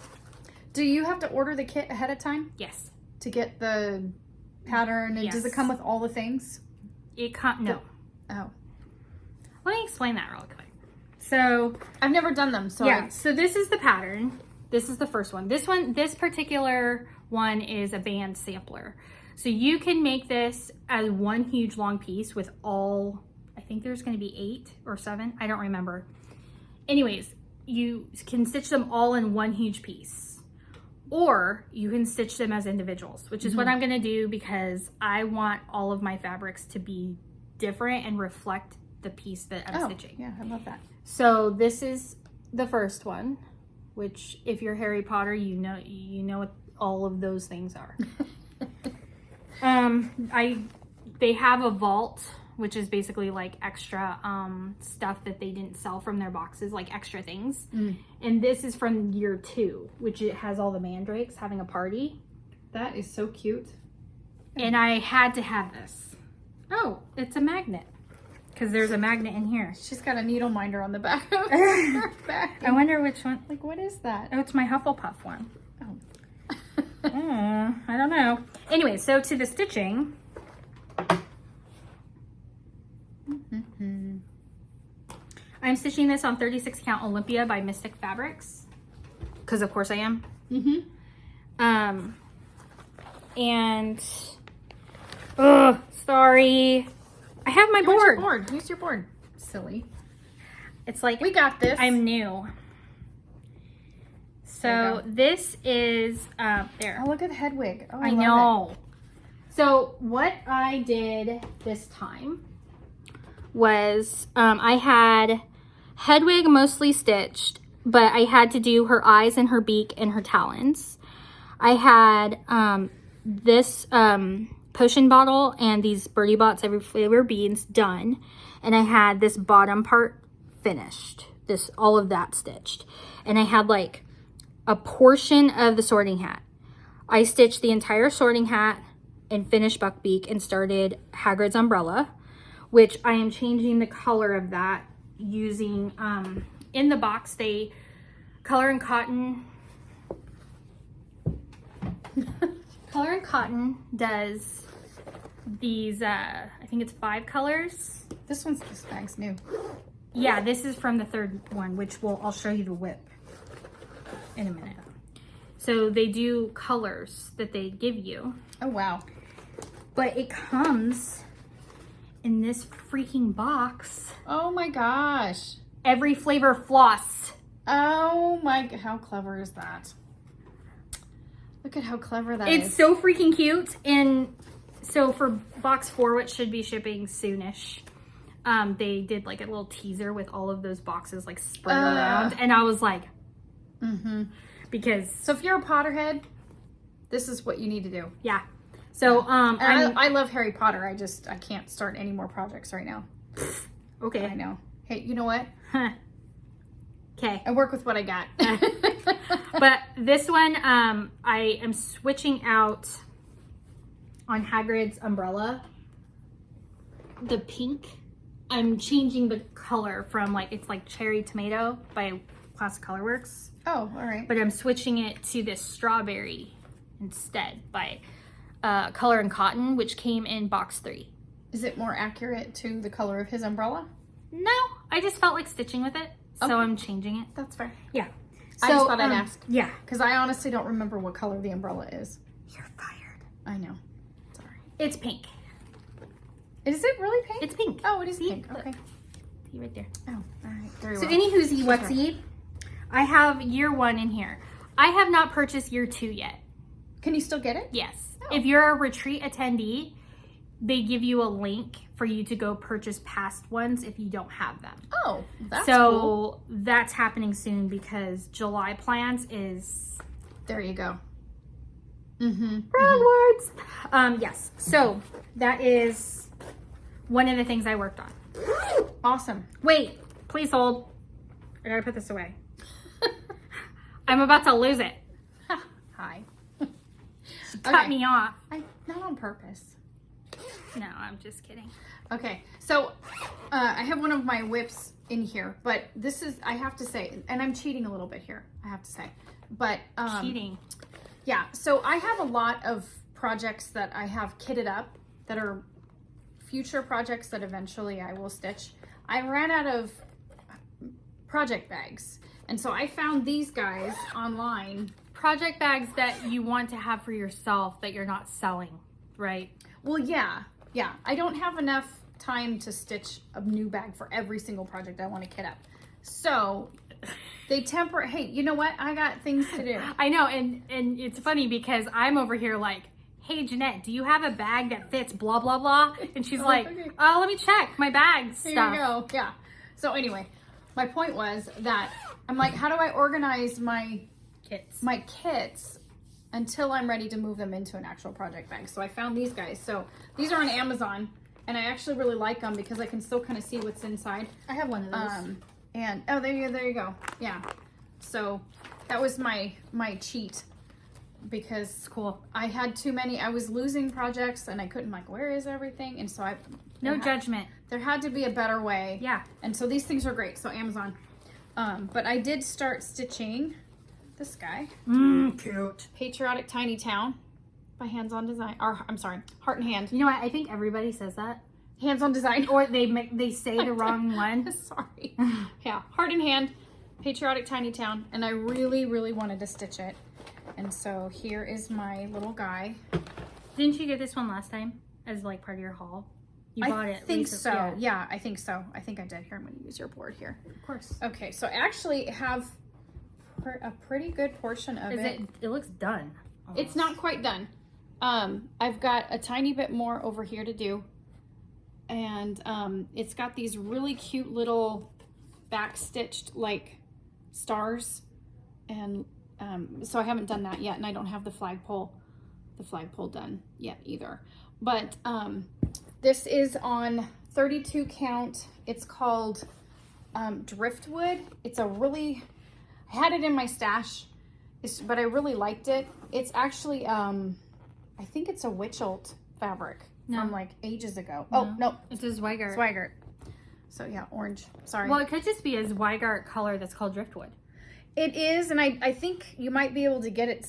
Speaker 1: Do you have to order the kit ahead of time?
Speaker 2: Yes.
Speaker 1: To get the pattern, and
Speaker 2: yes.
Speaker 1: Does it come with all the things?
Speaker 2: No.
Speaker 1: Oh.
Speaker 2: Let me explain that real quick. So
Speaker 1: I've never done them, so
Speaker 2: yeah. So this is the pattern. This is the first one. This particular one is a band sampler. So you can make this as one huge long piece with all, I think there's going to be 8 or 7. I don't remember. Anyways, you can stitch them all in one huge piece, or you can stitch them as individuals, which is what I'm going to do because I want all of my fabrics to be different and reflect the piece that I'm stitching.
Speaker 1: Yeah, I love that. So
Speaker 2: this is the first one, which if you're Harry Potter, you know what all of those things are. They have a vault, which is basically like extra stuff that they didn't sell from their boxes, like extra things. And this is from year 2, which it has all the mandrakes having a party.
Speaker 1: That is so cute.
Speaker 2: And I had to have this. Oh, it's a magnet. Because there's a magnet in here.
Speaker 1: She's got a needle minder on the back of her back.
Speaker 2: I wonder which one.
Speaker 1: Like, what is that?
Speaker 2: Oh, it's my Hufflepuff one.
Speaker 1: Oh.
Speaker 2: I don't know. Anyway, so to the stitching. I'm stitching this on 36 count Olympia by Mystic Fabrics. Because of course I am. And, sorry. I have my board.
Speaker 1: Use your board. Silly.
Speaker 2: It's like,
Speaker 1: we got this.
Speaker 2: I'm new. So this is, there.
Speaker 1: Oh, look at the head wig. Oh,
Speaker 2: I know. So what I did this time was, I had Hedwig mostly stitched, but I had to do her eyes and her beak and her talons. I had this potion bottle and these Birdie Bots every flavor beads done, and I had this bottom part finished, all of that stitched, and I had like a portion of the sorting hat. I stitched the entire sorting hat and finished Buckbeak and started Hagrid's umbrella, which I am changing the color of that using, in the box, they Color and Cotton. Color and Cotton does these, I think it's 5 colors.
Speaker 1: This bag's new.
Speaker 2: Yeah, this is from the 3rd one, which I'll show you the WIP in a minute. So they do colors that they give you.
Speaker 1: Oh, wow.
Speaker 2: But it comes in this freaking box.
Speaker 1: Oh my gosh.
Speaker 2: Every flavor floss.
Speaker 1: Oh my, how clever is that? Look at how clever that is.
Speaker 2: It's so freaking cute. And so for box 4, which should be shipping soonish, they did like a little teaser with all of those boxes like spread around. And I was like, because.
Speaker 1: So if you're a Potterhead, this is what you need to do.
Speaker 2: Yeah. So,
Speaker 1: I love Harry Potter. I can't start any more projects right now.
Speaker 2: Okay.
Speaker 1: I know. Hey, you know what?
Speaker 2: Okay.
Speaker 1: I work with what I got.
Speaker 2: But this one, I am switching out on Hagrid's umbrella. The pink, I'm changing the color from like, it's like Cherry Tomato by Classic Colorworks.
Speaker 1: Oh, all right.
Speaker 2: But I'm switching it to this strawberry instead by Color and Cotton, which came in box 3.
Speaker 1: Is it more accurate to the color of his umbrella?
Speaker 2: No, I just felt like stitching with it, so I'm changing it.
Speaker 1: That's fair.
Speaker 2: Yeah.
Speaker 1: I just thought I'd ask.
Speaker 2: Yeah.
Speaker 1: Because I honestly don't remember what color the umbrella is.
Speaker 2: You're fired.
Speaker 1: I know. Sorry.
Speaker 2: It's pink.
Speaker 1: Is it really pink?
Speaker 2: It's pink.
Speaker 1: Oh, it is
Speaker 2: See?
Speaker 1: pink. Okay.
Speaker 2: See right there.
Speaker 1: Oh, all right. Very
Speaker 2: So
Speaker 1: well.
Speaker 2: anywhoosy whatsy, I have year 1 in here. I have not purchased year 2 yet.
Speaker 1: Can you still get it?
Speaker 2: Yes.
Speaker 1: Oh.
Speaker 2: If you're a retreat attendee, they give you a link for you to go purchase past ones if you don't have them.
Speaker 1: Oh, that's
Speaker 2: so
Speaker 1: cool.
Speaker 2: that's happening soon because July plans is.
Speaker 1: There you go.
Speaker 2: Wrong words. Yes. So that is one of the things I worked on.
Speaker 1: Awesome.
Speaker 2: Wait, please hold. I gotta put this away. I'm about to lose it.
Speaker 1: Hi.
Speaker 2: Cut me off.
Speaker 1: Not on purpose.
Speaker 2: No, I'm just kidding.
Speaker 1: Okay, so I have one of my WIPs in here, but this is, I have to say, and I'm cheating a little bit here, I have to say, but
Speaker 2: Cheating.
Speaker 1: yeah, so I have a lot of projects that I have kitted up that are future projects that eventually I will stitch. I ran out of project bags And so I found these guys online.
Speaker 2: Project bags that you want to have for yourself that you're not selling, right?
Speaker 1: Well, yeah. I don't have enough time to stitch a new bag for every single project I want to kit up. So they hey, you know what? I got things to do.
Speaker 2: I know, and it's funny because I'm over here like, hey, Jeanette, do you have a bag that fits blah, blah, blah? And she's like,
Speaker 1: okay.
Speaker 2: oh, let me check my bag stuff.
Speaker 1: Here you go. Yeah. So anyway, my point was that I'm like, how do I organize my kits until I'm ready to move them into an actual project bag? So I found these guys. So these are on Amazon, and I actually really like them because I can still kind of see what's inside.
Speaker 2: I have one of those.
Speaker 1: And oh, there you go. Yeah. So that was my cheat, because
Speaker 2: It's cool.
Speaker 1: I had too many. I was losing projects and I couldn't, like, where is everything? And so
Speaker 2: No judgment.
Speaker 1: there had to be a better way.
Speaker 2: Yeah.
Speaker 1: And so these things are great. So Amazon. But I did start stitching this guy.
Speaker 2: Cute.
Speaker 1: Patriotic Tiny Town by Hands On Design. Or I'm sorry, Heart and Hand.
Speaker 2: You know what? I think everybody says that.
Speaker 1: Hands On Design.
Speaker 2: Or they say the wrong one.
Speaker 1: Sorry. Yeah, Heart and Hand, Patriotic Tiny Town. And I really, really wanted to stitch it. And so here is my little guy.
Speaker 2: Didn't you get this one last time as like part of your haul? You bought it.
Speaker 1: I think
Speaker 2: recently.
Speaker 1: so. Yeah, I think so. I think I did. Here, I'm going to use your board here.
Speaker 2: Of course.
Speaker 1: Okay, so I actually have a pretty good portion of it.
Speaker 2: It looks done. Almost.
Speaker 1: It's not quite done. I've got a tiny bit more over here to do. And it's got these really cute little back stitched like stars. And so I haven't done that yet, and I don't have the flagpole done yet either. But this is on 32 count. It's called Driftwood. It's a really, I had it in my stash, but I really liked it. It's actually, I think it's a Witchelt fabric from like ages ago.
Speaker 2: No.
Speaker 1: Oh, no.
Speaker 2: It's a Zweigart.
Speaker 1: Zweigart. So yeah, orange. Sorry.
Speaker 2: Well, it could just be a Zweigart color that's called Driftwood.
Speaker 1: It is, and I think you might be able to get it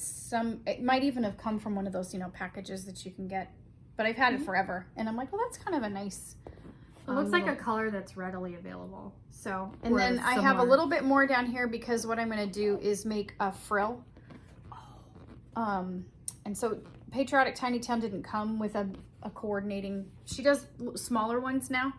Speaker 1: it might even have come from one of those, packages that you can get. But I've had it forever, and I'm like, well, that's kind of a nice...
Speaker 2: It looks like a color that's readily available.
Speaker 1: So, and then I have a little bit more down here because what I'm going to do is make a frill. And so Patriotic Tiny Town didn't come with a coordinating... She does smaller ones now.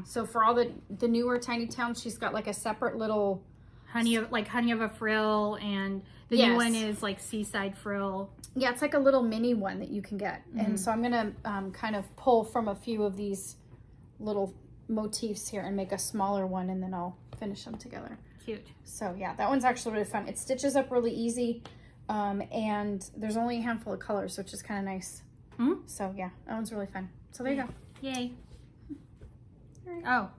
Speaker 1: So for all the newer Tiny Towns, she's got like a separate little...
Speaker 2: Honey of a frill, and the new one is like Seaside frill.
Speaker 1: Yeah, it's like a little mini one that you can get. And so I'm going to kind of pull from a few of these little motifs here and make a smaller one, and then I'll finish them together.
Speaker 2: Cute.
Speaker 1: So yeah, that one's actually really fun. It stitches up really easy, and there's only a handful of colors, which is kind of nice. So yeah, that one's really fun. So there you go.
Speaker 2: Yay. Oh,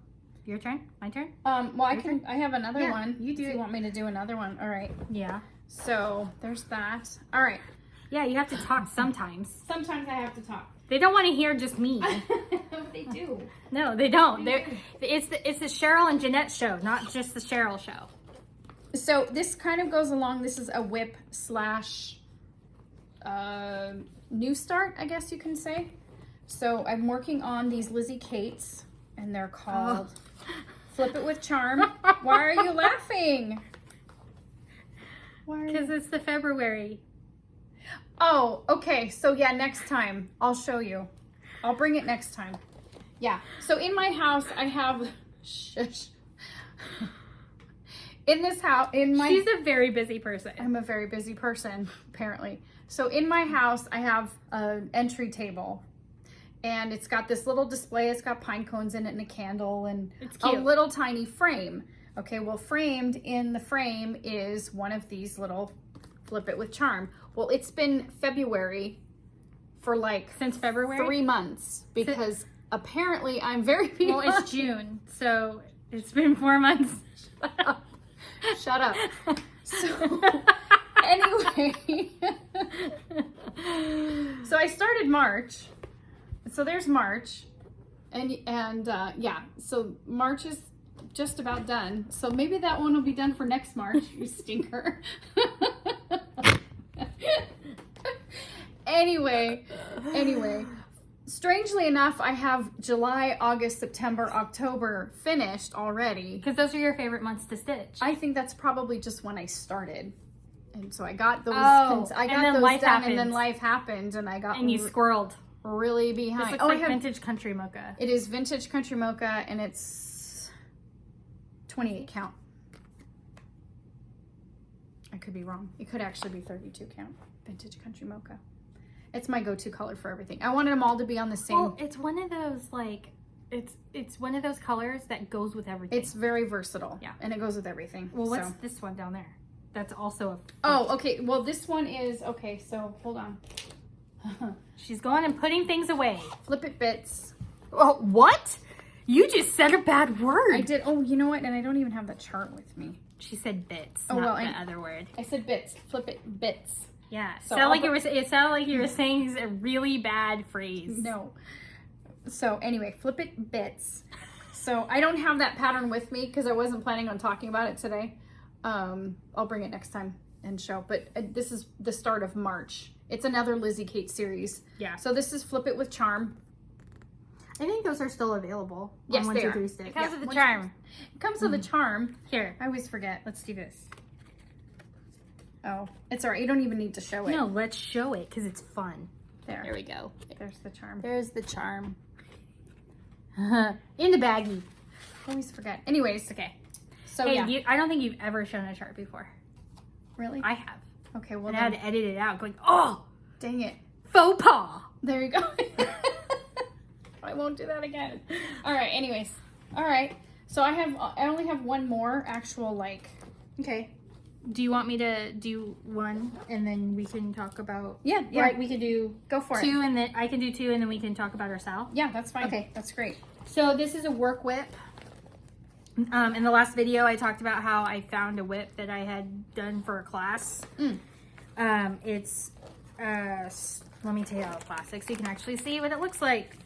Speaker 2: your turn? My turn?
Speaker 1: Well, I have another one.
Speaker 2: You do
Speaker 1: if
Speaker 2: it.
Speaker 1: you want me to do another one. All right.
Speaker 2: Yeah.
Speaker 1: So there's that. All right.
Speaker 2: Yeah, you have to talk sometimes.
Speaker 1: Sometimes I have to talk.
Speaker 2: They don't want to hear just me.
Speaker 1: They do.
Speaker 2: No, they don't. It's the Cheryl and Jeanette show, not just the Cheryl show.
Speaker 1: So this kind of goes along. This is a WIP / new start, I guess you can say. So I'm working on these Lizzie Kates, and they're called Flip It With Charm. Why are you laughing?
Speaker 2: Because it's the February.
Speaker 1: Oh, okay. So yeah, next time I'll show you. I'll bring it next time. Yeah. So in my house, I have... Shush. In this house,
Speaker 2: She's a very busy person.
Speaker 1: I'm a very busy person, apparently. So in my house, I have an entry table. And it's got this little display. It's got pine cones in it and a candle and
Speaker 2: it's cute.
Speaker 1: A little tiny frame. Okay, well, framed in the frame is one of these little Flip It With Charm. Well, it's been February for like...
Speaker 2: Since February?
Speaker 1: 3 months because apparently I'm very behind.
Speaker 2: Well, it's June, so it's been 4 months.
Speaker 1: Shut up. So, anyway. So I started March. So there's March. And yeah, so March is just about done. So maybe that one will be done for next March, you stinker. Anyway, strangely enough, I have July, August, September, October finished already.
Speaker 2: Because those are your favorite months to stitch.
Speaker 1: I think that's probably just when I started. And so I got those,
Speaker 2: Oh,
Speaker 1: I
Speaker 2: and
Speaker 1: got
Speaker 2: then
Speaker 1: those
Speaker 2: life
Speaker 1: done,
Speaker 2: happened.
Speaker 1: and then life happened, and I got
Speaker 2: And you squirreled.
Speaker 1: really
Speaker 2: This
Speaker 1: behind.
Speaker 2: looks
Speaker 1: Oh,
Speaker 2: like
Speaker 1: I have,
Speaker 2: vintage country mocha.
Speaker 1: it is vintage country mocha, and it's 28 count. I could be wrong. It could actually be 32 count vintage country mocha. It's my go-to color for everything. I wanted them all to be on the same.
Speaker 2: Well, it's one of those like, it's one of those colors that goes with everything.
Speaker 1: It's very versatile.
Speaker 2: Yeah.
Speaker 1: And it goes with everything.
Speaker 2: Well, what's
Speaker 1: so.
Speaker 2: this one down there? That's also a...
Speaker 1: Oh, okay. Well, this one is, okay, so hold on.
Speaker 2: She's going and putting things away.
Speaker 1: Flip It Bits.
Speaker 2: Oh, what? You just said a bad word.
Speaker 1: I did. Oh, you know what? And I don't even have the chart with me.
Speaker 2: She said bits,
Speaker 1: Oh,
Speaker 2: not
Speaker 1: well,
Speaker 2: the other word.
Speaker 1: I said bits. Flip It Bits.
Speaker 2: Yeah.
Speaker 1: So
Speaker 2: It sounded like you were saying a really bad phrase.
Speaker 1: No. So anyway, Flip It Bits. So I don't have that pattern with me because I wasn't planning on talking about it today. I'll bring it next time and show. But this is the start of March. It's another Lizzie Kate series.
Speaker 2: Yeah.
Speaker 1: So this is Flip It with Charm.
Speaker 2: I think those are still available.
Speaker 1: Yes,
Speaker 2: on
Speaker 1: they
Speaker 2: 1,
Speaker 1: are.
Speaker 2: 2, 3 Stick. It
Speaker 1: Yeah,
Speaker 2: comes with the
Speaker 1: 1,
Speaker 2: charm.
Speaker 1: It comes with a charm.
Speaker 2: Here,
Speaker 1: I always forget.
Speaker 2: let's do this.
Speaker 1: Oh, it's all right. You don't even need to show it.
Speaker 2: No, let's show it because it's fun.
Speaker 1: There.
Speaker 2: There we go.
Speaker 1: There's the charm.
Speaker 2: There's the charm. In the baggie.
Speaker 1: I always forget. Anyways.
Speaker 2: Okay.
Speaker 1: So
Speaker 2: Hey,
Speaker 1: yeah.
Speaker 2: I don't think you've ever shown a chart before.
Speaker 1: Really?
Speaker 2: I have.
Speaker 1: Okay, well
Speaker 2: And I had
Speaker 1: then,
Speaker 2: to edit it out going, oh,
Speaker 1: dang it.
Speaker 2: faux pas.
Speaker 1: There you go. I won't do that again. All right, anyways. All right. So I only have one more actual, like,
Speaker 2: Okay. Do you want me to do one and then we can talk about...
Speaker 1: yeah.
Speaker 2: Right, we can do
Speaker 1: Go for it.
Speaker 2: 2 and then I can do 2 and then we can talk about our style.
Speaker 1: Yeah, that's fine.
Speaker 2: Okay.
Speaker 1: That's great.
Speaker 2: So this is a work whip. In the last video, I talked about how I found a whip that I had done for a class. It's, let me take out the plastic so you can actually see what it looks like.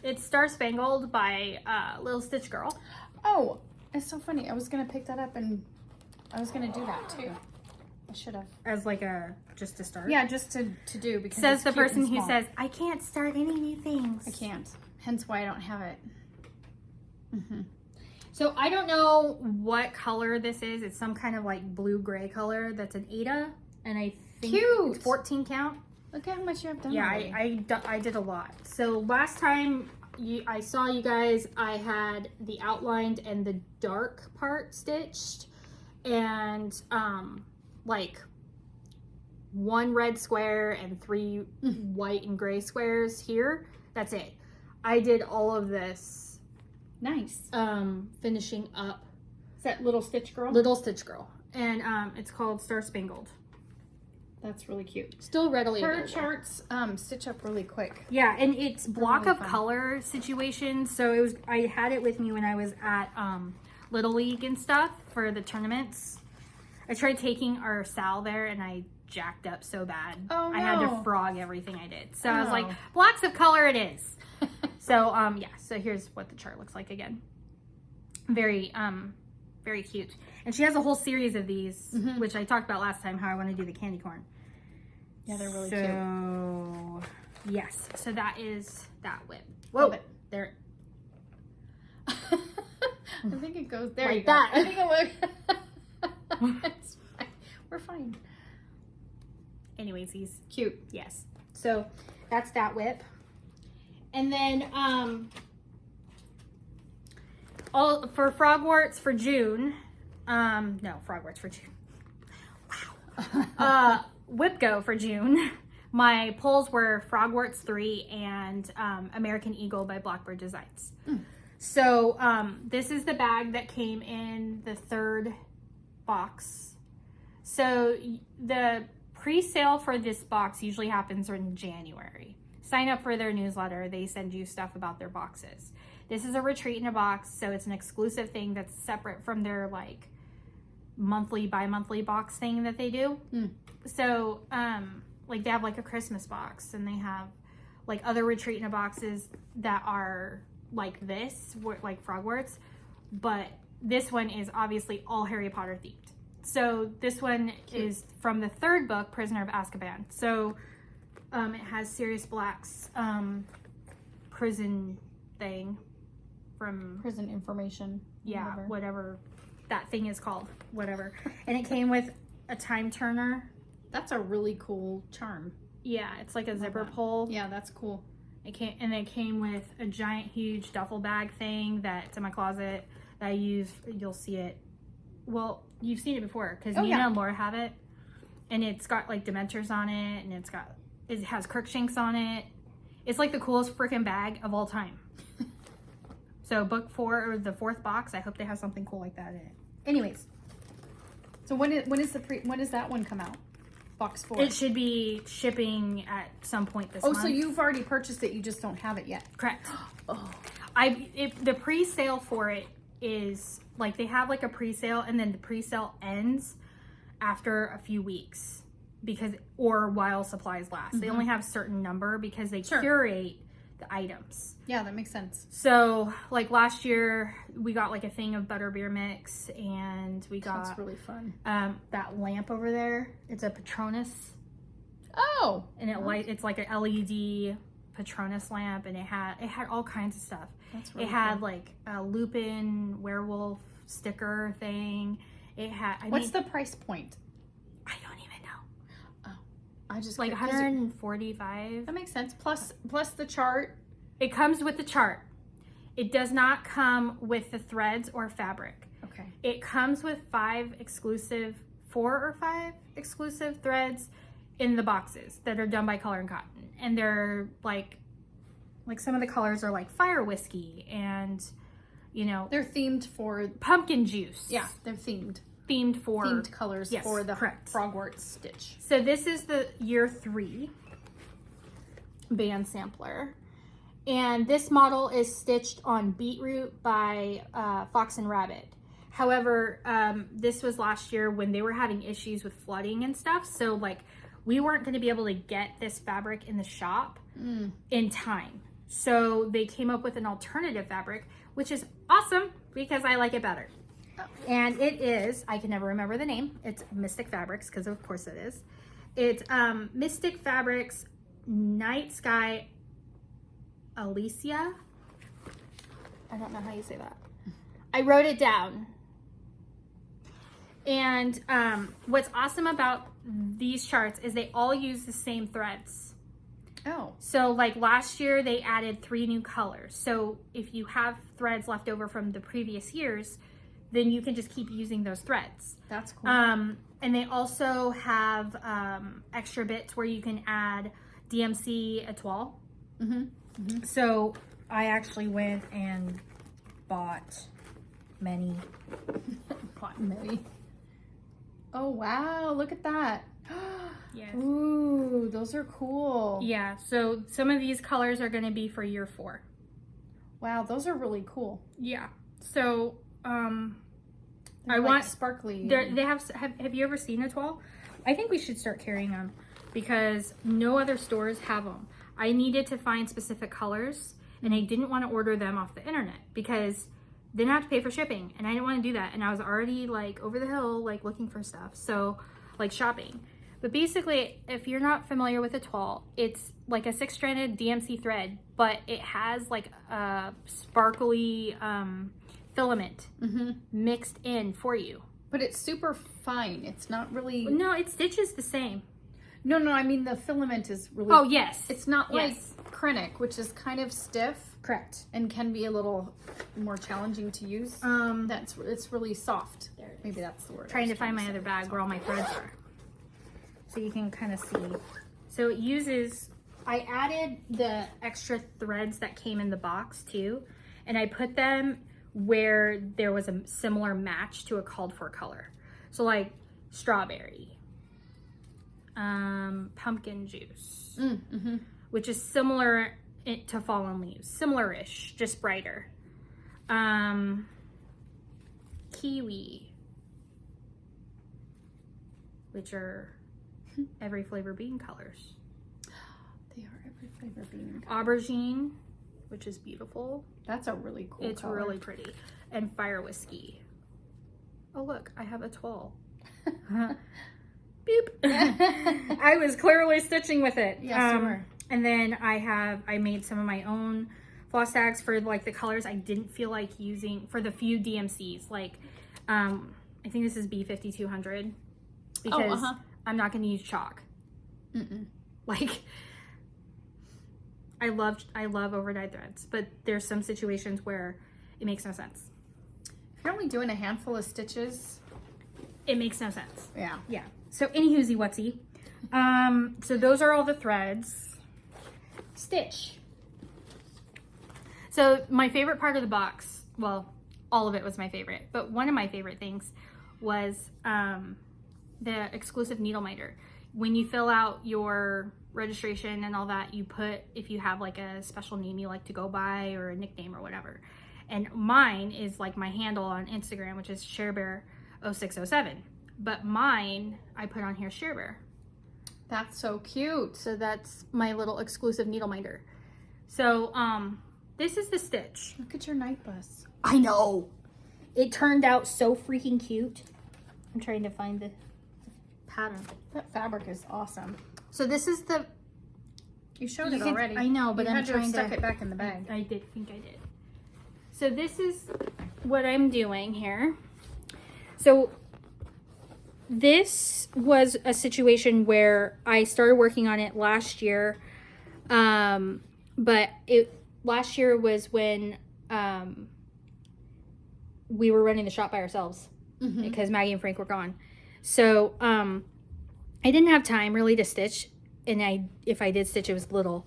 Speaker 2: It's Star Spangled by Little Stitch Girl.
Speaker 1: Oh, it's so funny. I was going to pick that up and I was going to do that too. I should have.
Speaker 2: As like just to start.
Speaker 1: Yeah, just to do because
Speaker 2: Says
Speaker 1: it's
Speaker 2: the
Speaker 1: cute and
Speaker 2: person who
Speaker 1: small.
Speaker 2: says, I can't start any new things.
Speaker 1: I can't. Hence why I don't have it.
Speaker 2: So I don't know what color this is. It's some kind of like blue-gray color. That's an Ada. And I think
Speaker 1: Cute.
Speaker 2: it's 14 count.
Speaker 1: Look at how much you have done
Speaker 2: Yeah,
Speaker 1: already.
Speaker 2: I did a lot. So last time I saw you guys, I had the outlined and the dark part stitched. And like 1 red square and 3 white and gray squares here. That's it. I did all of this.
Speaker 1: Nice.
Speaker 2: Finishing up
Speaker 1: Is that Little Stitch Girl?
Speaker 2: Little Stitch Girl. And it's called Star Spangled.
Speaker 1: That's really cute.
Speaker 2: Still readily
Speaker 1: Her
Speaker 2: available.
Speaker 1: charts stitch up really quick.
Speaker 2: Yeah, and it's block
Speaker 1: really
Speaker 2: of
Speaker 1: fun.
Speaker 2: color situation. So I had it with me when I was at Little League and stuff for the tournaments. I tried taking our Sal there and I jacked up so bad.
Speaker 1: Oh,
Speaker 2: I had to
Speaker 1: no.
Speaker 2: frog everything I did. So I was like,
Speaker 1: Oh.
Speaker 2: blocks of color it is. So yeah, so here's what the chart looks like again. Very very cute. And she has a whole series of these, which I talked about last time, how I want to do the candy corn.
Speaker 1: Yeah, they're really
Speaker 2: So, yes. So that is that whip. Whoa.
Speaker 1: Love it.
Speaker 2: There.
Speaker 1: I think it goes there.
Speaker 2: Like
Speaker 1: you go.
Speaker 2: that.
Speaker 1: I think it would. It's fine. We're fine.
Speaker 2: Anyways, he's
Speaker 1: Cute.
Speaker 2: yes. So that's that whip. And then all for frogworts for June. No, frogworts for June. Wow. Whip Go for June. My pulls were Frogworts 3 and American Eagle by Blackbird Designs. So this is the bag that came in the 3rd box. So the pre-sale for this box usually happens in January. Sign up for their newsletter. They send you stuff about their boxes. This is a retreat in a box, so it's an exclusive thing that's separate from their like monthly, bi-monthly box thing that they do. So like they have like a Christmas box and they have like other retreat in a boxes that are like this, like Frogworts, but this one is obviously all Harry Potter themed. So this one is from the 3rd book, Prisoner of Azkaban. So It has Sirius Black's prison thing from
Speaker 1: Prison information.
Speaker 2: Yeah, whatever that thing is called, whatever. And it came with a time turner.
Speaker 1: That's a really cool charm.
Speaker 2: Yeah, it's like a zipper pull.
Speaker 1: Yeah, that's cool.
Speaker 2: It came with a giant, huge duffel bag thing that's in my closet that I use. You'll see it. Well, you've seen it before because Nina and Laura have it, and it's got like Dementors on it, and it has Crookshanks on it. It's like the coolest freaking bag of all time. So book 4 or the 4th box, I hope they have something cool like that in it. Anyways.
Speaker 1: So when does that one come out? Box 4.
Speaker 2: It should be shipping at some point this month.
Speaker 1: Oh, so you've already purchased it, you just don't have it yet.
Speaker 2: Correct.
Speaker 1: Oh.
Speaker 2: The pre-sale for it is like they have like a pre-sale, and then the pre-sale ends after a few weeks or while supplies last. They only have a certain number because they curate the items.
Speaker 1: Yeah, that makes sense.
Speaker 2: So like last year we got like a thing of butterbeer mix, and we got
Speaker 1: That's really fun.
Speaker 2: that lamp over there. It's a Patronus.
Speaker 1: Oh,
Speaker 2: and it's like an LED Patronus lamp, and it had all kinds of stuff.
Speaker 1: That's really
Speaker 2: it had
Speaker 1: cool.
Speaker 2: like a Lupin werewolf sticker thing.
Speaker 1: What's the price point?
Speaker 2: I don't even know.
Speaker 1: Oh, I just
Speaker 2: like 145.
Speaker 1: That makes sense. Plus the chart.
Speaker 2: It comes with the chart. It does not come with the threads or fabric.
Speaker 1: Okay.
Speaker 2: It comes with 4 or 5 exclusive threads in the boxes that are done by Color and Cotton, and they're like some of the colors are like fire whiskey, and
Speaker 1: they're themed for
Speaker 2: pumpkin juice.
Speaker 1: Yeah, they're themed
Speaker 2: for
Speaker 1: colors
Speaker 2: yes,
Speaker 1: for the
Speaker 2: correct.
Speaker 1: Frogwort stitch.
Speaker 2: So this is the year 3 band sampler, and this model is stitched on Beetroot by Fox and Rabbit. However, this was last year when they were having issues with flooding and stuff, so like we weren't going to be able to get this fabric in the shop in time. So they came up with an alternative fabric, which is awesome because I like it better. Oh. And it is, I can never remember the name. It's Mystic Fabrics, because of course it is. It's Mystic Fabrics Night Sky Alicia. I don't know how you say that. I wrote it down. And what's awesome about these charts is they all use the same threads.
Speaker 1: Oh.
Speaker 2: So like last year they added 3 new colors. So if you have threads left over from the previous years, then you can just keep using those threads.
Speaker 1: That's cool.
Speaker 2: And they also have extra bits where you can add DMC etoile. So I actually went and bought many.
Speaker 1: Oh wow, look at that.
Speaker 2: Yes.
Speaker 1: Ooh, those are cool.
Speaker 2: Yeah, so some of these colors are going to be for year 4.
Speaker 1: Wow, those are really cool.
Speaker 2: Yeah. So
Speaker 1: I want sparkly.
Speaker 2: They have you ever seen etoile? I think we should start carrying them because no other stores have them. I needed to find specific colors, and I didn't want to order them off the internet because then I have to pay for shipping, and I didn't want to do that. And I was already like over the hill, like looking for stuff. So like shopping. But basically, if you're not familiar with etoile, it's like a 6-stranded DMC thread, but it has like a sparkly filament mixed in for you.
Speaker 1: But it's super fine. It's not really...
Speaker 2: No, it stitches the same.
Speaker 1: No, I mean the filament is really...
Speaker 2: Oh, yes.
Speaker 1: It's not like Krennic, which is kind of stiff.
Speaker 2: Correct.
Speaker 1: And can be a little more challenging to use. It's really soft. Maybe that's the word.
Speaker 2: Trying to find my other bag where all my threads are. So you can kind of see. So it uses... I added the extra threads that came in the box too, and I put them where there was a similar match to a called for color. So like strawberry, pumpkin juice, which is similar to fallen leaves, similar-ish, just brighter. Kiwi, which are every flavor bean colors.
Speaker 1: They are every flavor bean.
Speaker 2: Aubergine, which is beautiful.
Speaker 1: That's a really cool
Speaker 2: It's
Speaker 1: color.
Speaker 2: really pretty. And fire whiskey. Oh look, I have a toile. boop. I was clearly stitching with it.
Speaker 1: Yes, you were.
Speaker 2: And then I made some of my own floss tags for like the colors I didn't feel like using for the few DMCs. Like, I think this is B5200 because I'm not going to use chalk. Like, I love overdyed threads, but there's some situations where it makes no sense.
Speaker 1: If you're only doing a handful of stitches,
Speaker 2: it makes no sense.
Speaker 1: Yeah.
Speaker 2: Yeah. So anywhoozy whatsy. So those are all the threads. Stitch. So my favorite part of the box, well, all of it was my favorite, but one of my favorite things was the exclusive needle minder. When you fill out your registration and all that, you put, if you have like a special name you like to go by or a nickname or whatever. And mine is like my handle on Instagram, which is ShareBear0607. But mine, I put on here ShareBear.
Speaker 1: That's so cute.
Speaker 2: So that's my little exclusive needle minder. So this is the stitch.
Speaker 1: Look at your night bus.
Speaker 2: I know. It turned out so freaking cute. I'm trying to find the pattern.
Speaker 1: That fabric is awesome.
Speaker 2: So this is the...
Speaker 1: You showed it already.
Speaker 2: I know, but I'm trying to...
Speaker 1: stuck it back in the bag.
Speaker 2: I did think I did. So this is what I'm doing here. So this was a situation where I started working on it last year. But last year was when we were running the shop by ourselves because Maggie and Frank were gone. So I didn't have time really to stitch, and if I did stitch, it was little.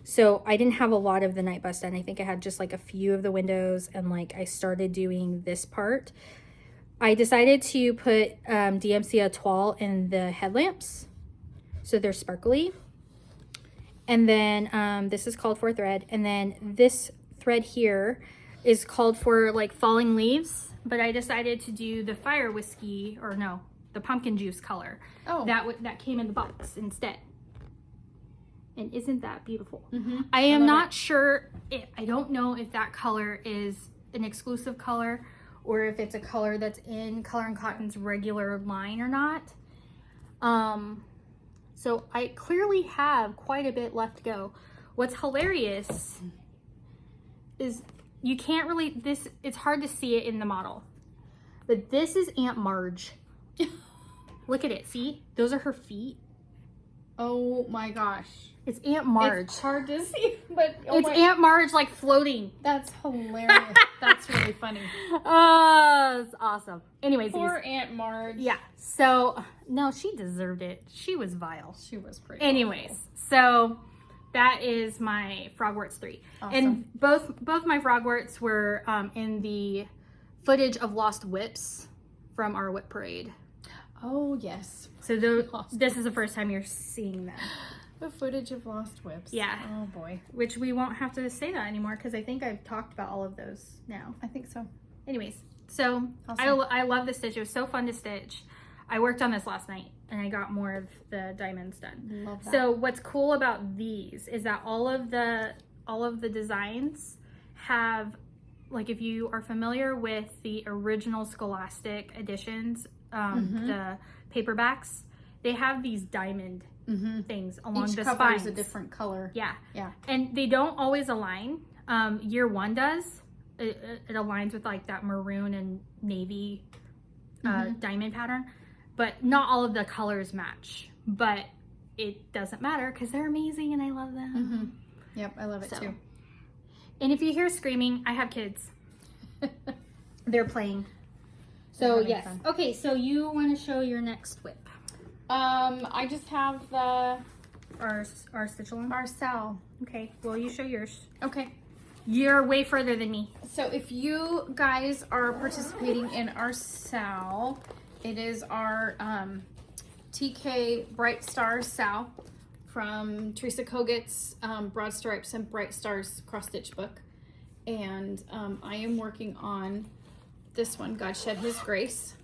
Speaker 2: So I didn't have a lot of the night bust done. I think I had just like a few of the windows, and like I started doing this part. I decided to put DMC Etoile in the headlamps, so they're sparkly. And then this is called for thread, and then this thread here is called for like falling leaves, but I decided to do the fire whiskey, or no, the pumpkin juice color.
Speaker 1: Oh.
Speaker 2: That came in the box instead. And isn't that beautiful?
Speaker 1: I
Speaker 2: am not sure, I don't know if that color is an exclusive color or if it's a color that's in Color and Cotton's regular line or not. So I clearly have quite a bit left to go. What's hilarious is you can't really, it's hard to see it in the model, but this is Aunt Marge. Look at it, see? Those are her feet.
Speaker 1: Oh my gosh.
Speaker 2: It's Aunt Marge.
Speaker 1: It's hard to see, but
Speaker 2: it's Aunt Marge like floating.
Speaker 1: That's hilarious. That's really funny.
Speaker 2: Oh, it's awesome. Anyways,
Speaker 1: poor Aunt Marge.
Speaker 2: Yeah. So no, she deserved it. She was vile.
Speaker 1: She was pretty.
Speaker 2: Anyways, so that is my Frogwarts 3,
Speaker 1: awesome.
Speaker 2: And both my Frogwarts were in the footage of lost WIPs from our WIP parade.
Speaker 1: Oh yes.
Speaker 2: So this is the first time you're seeing them.
Speaker 1: The footage of lost WIPs.
Speaker 2: Yeah.
Speaker 1: Oh boy.
Speaker 2: Which we won't have to say that anymore because I think I've talked about all of those now.
Speaker 1: I think so.
Speaker 2: Anyways, so
Speaker 1: awesome.
Speaker 2: I love the stitch. It was so fun to stitch. I worked on this last night and I got more of the diamonds done.
Speaker 1: Love that.
Speaker 2: So what's cool about these is that all of the designs have, like, if you are familiar with the original Scholastic editions, the paperbacks, they have these diamond things along
Speaker 1: each
Speaker 2: the
Speaker 1: cover
Speaker 2: spines.
Speaker 1: is a different color.
Speaker 2: Yeah.
Speaker 1: Yeah.
Speaker 2: And they don't always align. Year one does. It aligns with like that maroon and navy diamond pattern, but not all of the colors match. But it doesn't matter because they're amazing and I love them.
Speaker 1: Yep, I love it too.
Speaker 2: And if you hear screaming, I have kids. They're playing. So yes.
Speaker 1: Fun.
Speaker 2: Okay, so you want to show your next WIP?
Speaker 1: I just have the
Speaker 2: Our stitch along?
Speaker 1: our cell.
Speaker 2: Okay, well you show yours.
Speaker 1: Okay.
Speaker 2: You're way further than me.
Speaker 1: So if you guys are participating in our sal, it is our TK Bright Stars sal from Teresa Koget's Broad Stripes and Bright Stars cross stitch book. And I am working on this one, God Shed His Grace.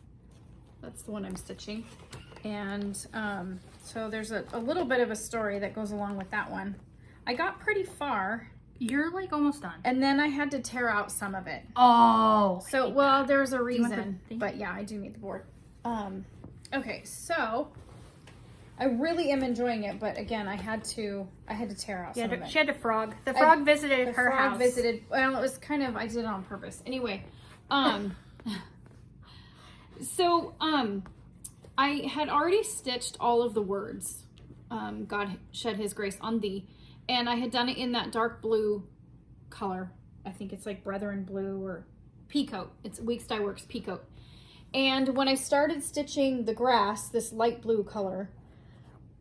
Speaker 1: That's the one I'm stitching. And so there's a little bit of a story that goes along with that one. I got pretty far.
Speaker 2: You're like almost done.
Speaker 1: And then I had to tear out some of it.
Speaker 2: Oh.
Speaker 1: So, well, there's a
Speaker 2: you want
Speaker 1: reason.
Speaker 2: the thing?
Speaker 1: But yeah, I do need the board. Okay, so I really am enjoying it, but again, I had to tear out some of it.
Speaker 2: She had a frog. The frog visited her house.
Speaker 1: Well, it was kind of, I did it on purpose. Anyway, so, I had already stitched all of the words, God shed his grace on thee, and I had done it in that dark blue color. I think it's like Brethren Blue or Peacoat. It's Weeks Dye Works Peacoat. And when I started stitching the grass, this light blue color,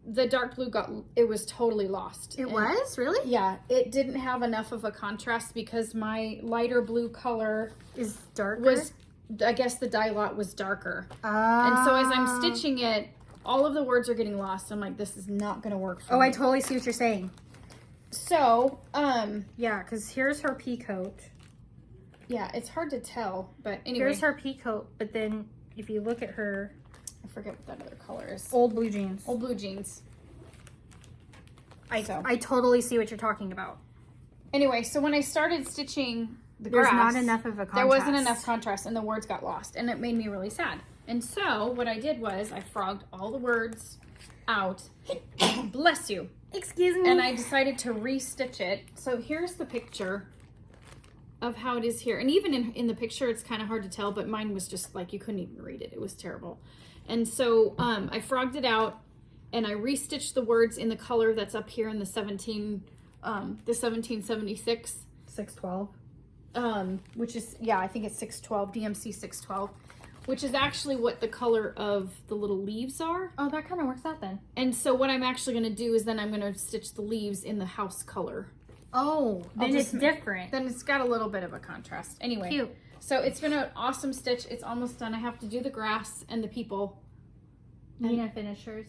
Speaker 1: the dark blue it was totally lost.
Speaker 2: It was? Really?
Speaker 1: Yeah, it didn't have enough of a contrast because my lighter blue color
Speaker 2: is darker.
Speaker 1: I guess the dye lot was darker. And so as I'm stitching it, all of the words are getting lost. I'm like, this is not going to work for me.
Speaker 2: I totally see what you're saying.
Speaker 1: So,
Speaker 2: yeah, because here's her peacoat.
Speaker 1: Yeah, it's hard to tell, but anyway.
Speaker 2: Here's her peacoat, but then if you look at her...
Speaker 1: I forget what that other color is.
Speaker 2: Old blue jeans.
Speaker 1: Old blue jeans.
Speaker 2: I totally see what you're talking about.
Speaker 1: Anyway, so when I started stitching the grass,
Speaker 2: there's not enough of a contrast.
Speaker 1: There wasn't enough contrast, and the words got lost, and it made me really sad. And so what I did was I frogged all the words out. Bless you.
Speaker 2: Excuse me.
Speaker 1: And I decided to restitch it. So here's the picture of how it is here. And even in the picture, it's kind of hard to tell, but mine was just like, you couldn't even read it. It was terrible. And so I frogged it out and I restitched the words in the color that's up here in the 1776.
Speaker 2: 612.
Speaker 1: Which is, yeah, I think it's 612, DMC 612, which is actually what the color of the little leaves are.
Speaker 2: Oh, that kind of works out then.
Speaker 1: And so what I'm actually going to do is then I'm going to stitch the leaves in the house color.
Speaker 2: Oh, then it's different.
Speaker 1: Then it's got a little bit of a contrast. Anyway,
Speaker 2: cute.
Speaker 1: So it's been an awesome stitch. It's almost done. I have to do the grass and the people.
Speaker 2: Nina finished hers.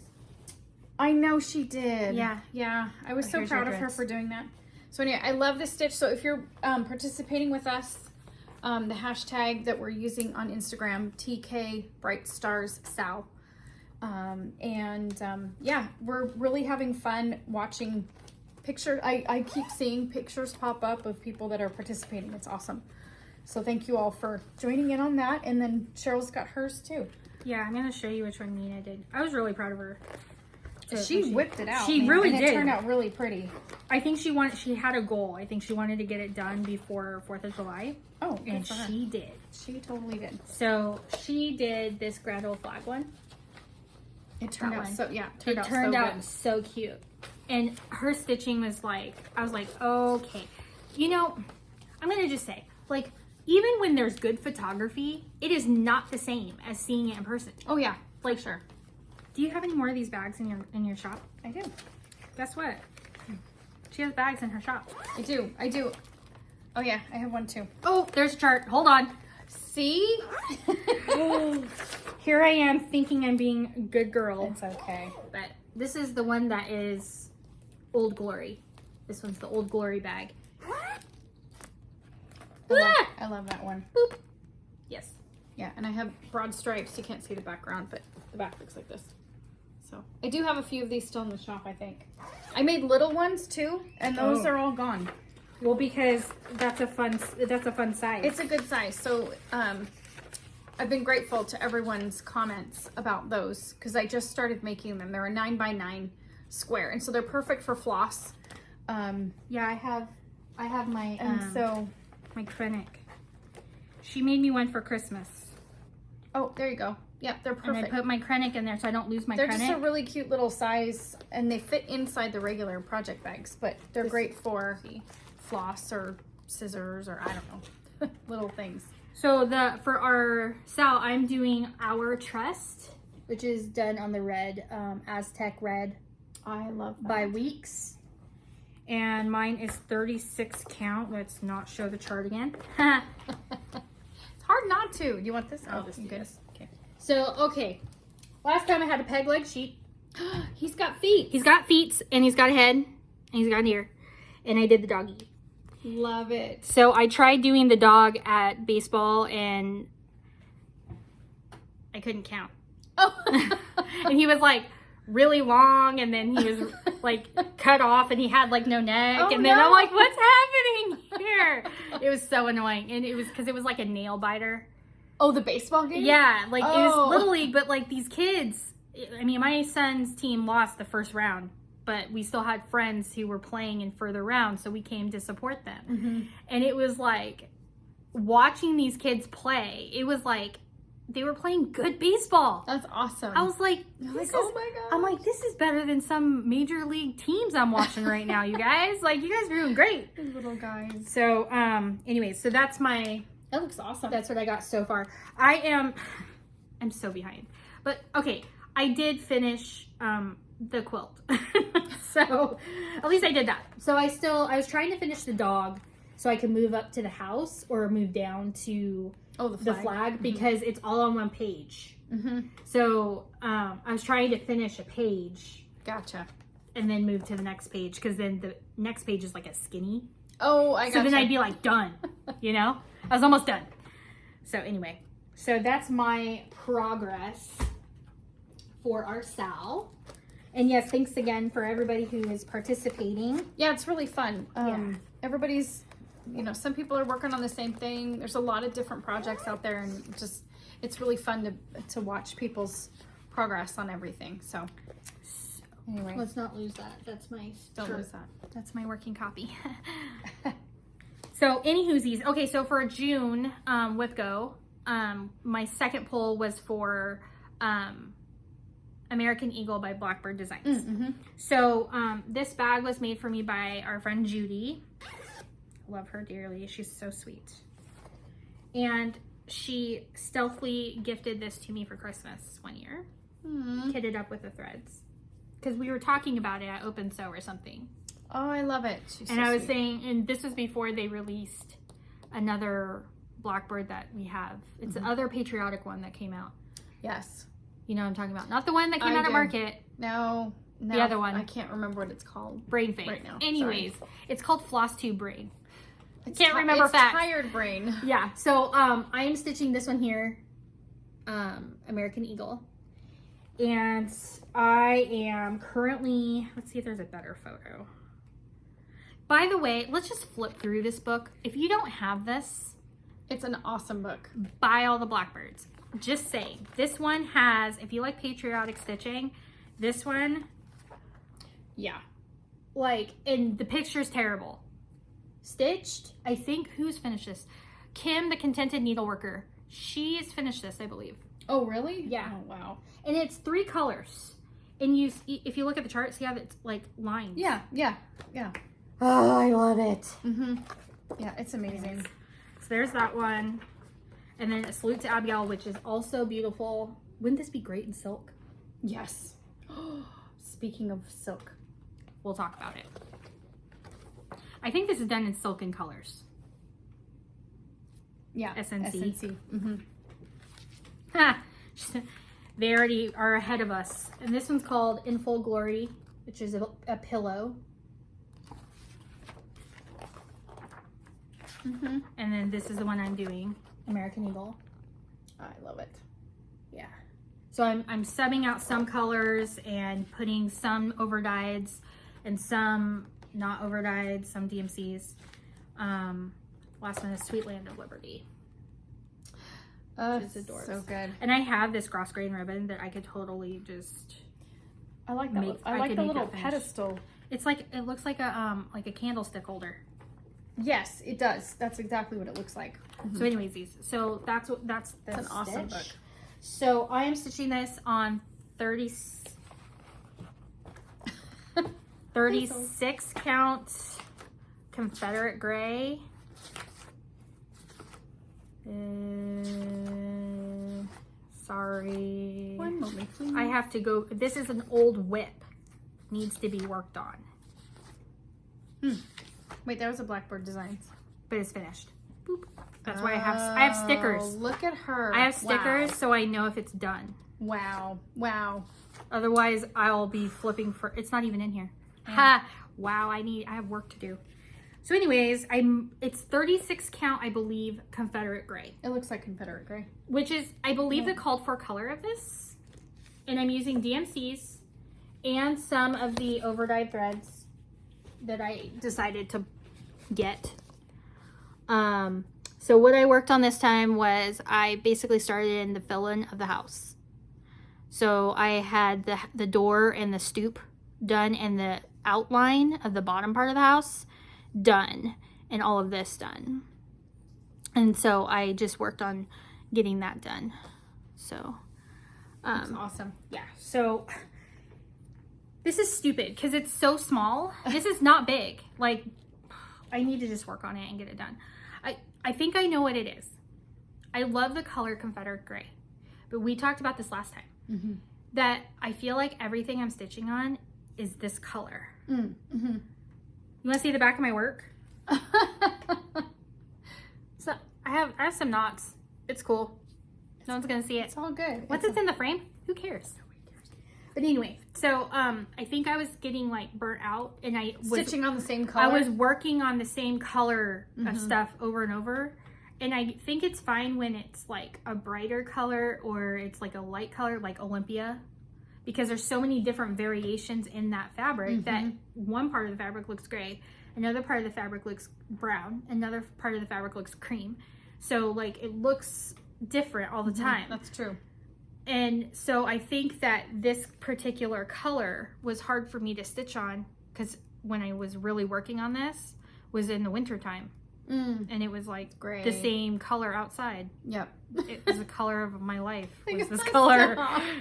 Speaker 1: I know she did.
Speaker 2: Yeah.
Speaker 1: Yeah. I was so proud of her for doing that. So anyway, I love this stitch. So if you're participating with us, the hashtag that we're using on Instagram, TK Bright Stars Sal. Yeah, we're really having fun watching pictures. I keep seeing pictures pop up of people that are participating. It's awesome. So thank you all for joining in on that. And then Cheryl's got hers too.
Speaker 2: Yeah, I'm going to show you which one Nina did. I was really proud of her.
Speaker 1: She whipped it out.
Speaker 2: She really did.
Speaker 1: It turned out really pretty.
Speaker 2: I think she had a goal. I think she wanted to get it done before 4th of July.
Speaker 1: Oh,
Speaker 2: and she did.
Speaker 1: She totally did.
Speaker 2: So she did this grand old flag one.
Speaker 1: It turned out so, yeah.
Speaker 2: It turned out so cute. And her stitching was like, I was like, okay. You know, I'm going to just say, like, even when there's good photography, it is not the same as seeing it in person.
Speaker 1: Oh yeah,
Speaker 2: like sure. Do you have any more of these bags in your shop?
Speaker 1: I do.
Speaker 2: Guess what? She has bags in her shop.
Speaker 1: I do. Oh yeah, I have one too.
Speaker 2: Oh, there's a chart. Hold on.
Speaker 1: See?
Speaker 2: Here I am thinking I'm being a good girl.
Speaker 1: It's okay.
Speaker 2: But this is the one that is Old Glory. This one's the Old Glory bag.
Speaker 1: I love that one.
Speaker 2: Boop. Yes.
Speaker 1: Yeah, and I have broad stripes. You can't see the background, but the back looks like this. So I do have a few of these still in the shop, I think. I made little ones too, and those are all gone.
Speaker 2: Well, because that's a fun size.
Speaker 1: It's a good size. So I've been grateful to everyone's comments about those because I just started making them. They're a 9x9 square, and so they're perfect for floss.
Speaker 2: Yeah, I have my my Krennic. She made me one for Christmas.
Speaker 1: Oh, there you go. Yep, they're perfect.
Speaker 2: And I put my Krennic in there so I don't lose my
Speaker 1: They're
Speaker 2: Krennic.
Speaker 1: just a really cute little size, and they fit inside the regular project bags, but they're great for floss or scissors or I don't know, little things.
Speaker 2: So for our Sal, I'm doing our Trust, which is done on the red, Aztec red.
Speaker 1: I love that.
Speaker 2: By Weeks. And mine is 36 count. Let's not show the chart again.
Speaker 1: It's hard not to. You want this?
Speaker 2: I'll just do
Speaker 1: good.
Speaker 2: this.
Speaker 1: Okay.
Speaker 2: So, okay. Last time I had a peg leg sheet.
Speaker 1: He's got feet.
Speaker 2: He's got feet, and he's got a head, and he's got an ear. And I did the doggy.
Speaker 1: Love it.
Speaker 2: So I tried doing the dog at baseball, and I couldn't count.
Speaker 1: Oh.
Speaker 2: And he was like really long, and then he was like cut off, and he had like no neck.
Speaker 1: Oh,
Speaker 2: and then
Speaker 1: no.
Speaker 2: I'm like, what's happening here? It was so annoying. And it was because it was like a nail biter.
Speaker 1: Oh, the baseball game?
Speaker 2: Yeah, like it was Little League, but like these kids, I mean, my son's team lost the first round, but we still had friends who were playing in further rounds, so we came to support them.
Speaker 1: Mm-hmm.
Speaker 2: And it was like watching these kids play. It was like they were playing good baseball.
Speaker 1: That's awesome.
Speaker 2: I was like,
Speaker 1: oh my god.
Speaker 2: I'm like, this is better than some major league teams I'm watching right now, you guys. Like, you guys are doing great.
Speaker 1: These little guys.
Speaker 2: So, anyways, so that's
Speaker 1: That looks awesome.
Speaker 2: that's what I got so far. I'm so behind. But okay, I did finish the quilt. So at least I did that. So I was trying to finish the dog so I could move up to the house or move down to the flag
Speaker 1: Mm-hmm.
Speaker 2: because it's all on one page.
Speaker 1: Mm-hmm.
Speaker 2: So I was trying to finish a page
Speaker 1: Gotcha.
Speaker 2: and then move to the next page because then the next page is like a skinny.
Speaker 1: Oh, I gotcha.
Speaker 2: So then I'd be like done, you know? I was almost done. So anyway, so that's my progress for our Sal. And yes, thanks again for everybody who is participating.
Speaker 1: Yeah, it's really fun.
Speaker 2: Yeah.
Speaker 1: Everybody's, some people are working on the same thing. There's a lot of different projects out there, and it's really fun to watch people's progress on everything. So anyway,
Speaker 2: Let's not lose that. That's my
Speaker 1: don't
Speaker 2: shirt.
Speaker 1: lose that.
Speaker 2: That's my working copy. So anywhoosies. Okay, so for June with Go, my second poll was for American Eagle by Blackbird Designs.
Speaker 1: Mm-hmm.
Speaker 2: So this bag was made for me by our friend Judy. Love her dearly. She's so sweet. And she stealthily gifted this to me for Christmas one year. Kitted up with the threads. Because we were talking about it at Open Sew or something.
Speaker 1: Oh, I love it. She's
Speaker 2: And
Speaker 1: so
Speaker 2: I was
Speaker 1: sweet.
Speaker 2: saying, and this was before they released another Blackbird that we have. It's the other patriotic one that came out.
Speaker 1: Yes.
Speaker 2: You know what I'm talking about. Not the one that came
Speaker 1: I
Speaker 2: out at
Speaker 1: do.
Speaker 2: Market.
Speaker 1: No,
Speaker 2: The other one.
Speaker 1: I can't remember what it's called
Speaker 2: Brain Fade.
Speaker 1: right now.
Speaker 2: Anyways, it's called Flosstube Brain.
Speaker 1: It's
Speaker 2: Can't remember
Speaker 1: it's
Speaker 2: facts.
Speaker 1: Tired brain.
Speaker 2: Yeah. So I am stitching this one here, American Eagle. And I am currently, let's see if there's a better photo. By the way, let's just flip through this book. If you don't have this,
Speaker 1: It's an awesome book.
Speaker 2: buy all the Blackbirds. Just saying. This one has, if you like patriotic stitching, this one,
Speaker 1: Yeah.
Speaker 2: like, and the picture's terrible. Stitched, I think, who's finished this? Kim, the Contented Needleworker. She's finished this, I believe.
Speaker 1: Oh, really?
Speaker 2: Yeah.
Speaker 1: Oh, wow.
Speaker 2: And it's 3 colors. And if you look at the chart, see how it's like lines.
Speaker 1: Yeah.
Speaker 2: Oh, I love it.
Speaker 1: Mm-hmm. Yeah, it's amazing.
Speaker 2: So there's that one. And then a Salute to Abigail, which is also beautiful. Wouldn't this be great in silk?
Speaker 1: Yes. Speaking of silk.
Speaker 2: We'll talk about it. I think this is done in silken colors.
Speaker 1: Yeah.
Speaker 2: SNC.
Speaker 1: Mm-hmm.
Speaker 2: Ha! They already are ahead of us. And this one's called In Full Glory, which is a pillow.
Speaker 1: Mm-hmm.
Speaker 2: And then this is the one I'm doing, American Eagle.
Speaker 1: I love it.
Speaker 2: Yeah. So I'm subbing out some colors and putting some overdyeds and some not overdyed, some DMCs. Last one is Sweet Land of Liberty. Which is adorbs.
Speaker 1: So good.
Speaker 2: And I have this cross grain ribbon that I could totally just.
Speaker 1: I like that. I like
Speaker 2: could
Speaker 1: the
Speaker 2: make
Speaker 1: little
Speaker 2: that finish.
Speaker 1: pedestal.
Speaker 2: It's like, it looks like a candlestick holder.
Speaker 1: Yes, it does. That's exactly what it looks like.
Speaker 2: So anyways, that's
Speaker 1: It's an awesome book.
Speaker 2: So I am stitching this on 36 count Confederate gray. Sorry.
Speaker 1: One moment, please.
Speaker 2: I have to go. This is an old WIP. Needs to be worked on.
Speaker 1: Wait, that was a Blackbird Designs.
Speaker 2: But it's finished. Boop. That's why I have stickers.
Speaker 1: Look at her.
Speaker 2: I have stickers so I know if it's done.
Speaker 1: Wow. Wow.
Speaker 2: Otherwise, I'll be flipping for. It's not even in here. Ha! Wow, I have work to do. So, anyways, it's 36 count, I believe, Confederate gray,
Speaker 1: It looks like Confederate gray.
Speaker 2: which is, I believe, the called for color of this. And I'm using DMCs and some of the overdyed threads that I decided to get. So what I worked on this time was I basically started in the fill-in of the house. So I had the door and the stoop done and the outline of the bottom part of the house done and all of this done. And so I just worked on getting that done. So,
Speaker 1: That's awesome.
Speaker 2: yeah. So this is stupid because it's so small. This is not big. Like, I need to just work on it and get it done. I think I know what it is. I love the color Confederate gray, but we talked about this last time.
Speaker 1: Mm-hmm.
Speaker 2: That I feel like everything I'm stitching on is this color.
Speaker 1: Mm-hmm.
Speaker 2: You want to see the back of my work? So I have some knots. It's cool. No one's gonna see it.
Speaker 1: It's all good.
Speaker 2: Once it's in the frame, who cares? But anyway, so I think I was getting like burnt out, and I was
Speaker 1: stitching on the same color.
Speaker 2: I was working on the same color of stuff over and over, and I think it's fine when it's like a brighter color or it's like a light color, like Olympia, because there's so many different variations in that fabric that one part of the fabric looks gray, another part of the fabric looks brown, another part of the fabric looks cream. So like it looks different all the time.
Speaker 1: That's true.
Speaker 2: And so I think that this particular color was hard for me to stitch on because when I was really working on this was in the winter time. And it was like
Speaker 1: gray.
Speaker 2: The same color outside.
Speaker 1: Yep.
Speaker 2: It was the color of my life. Was this color.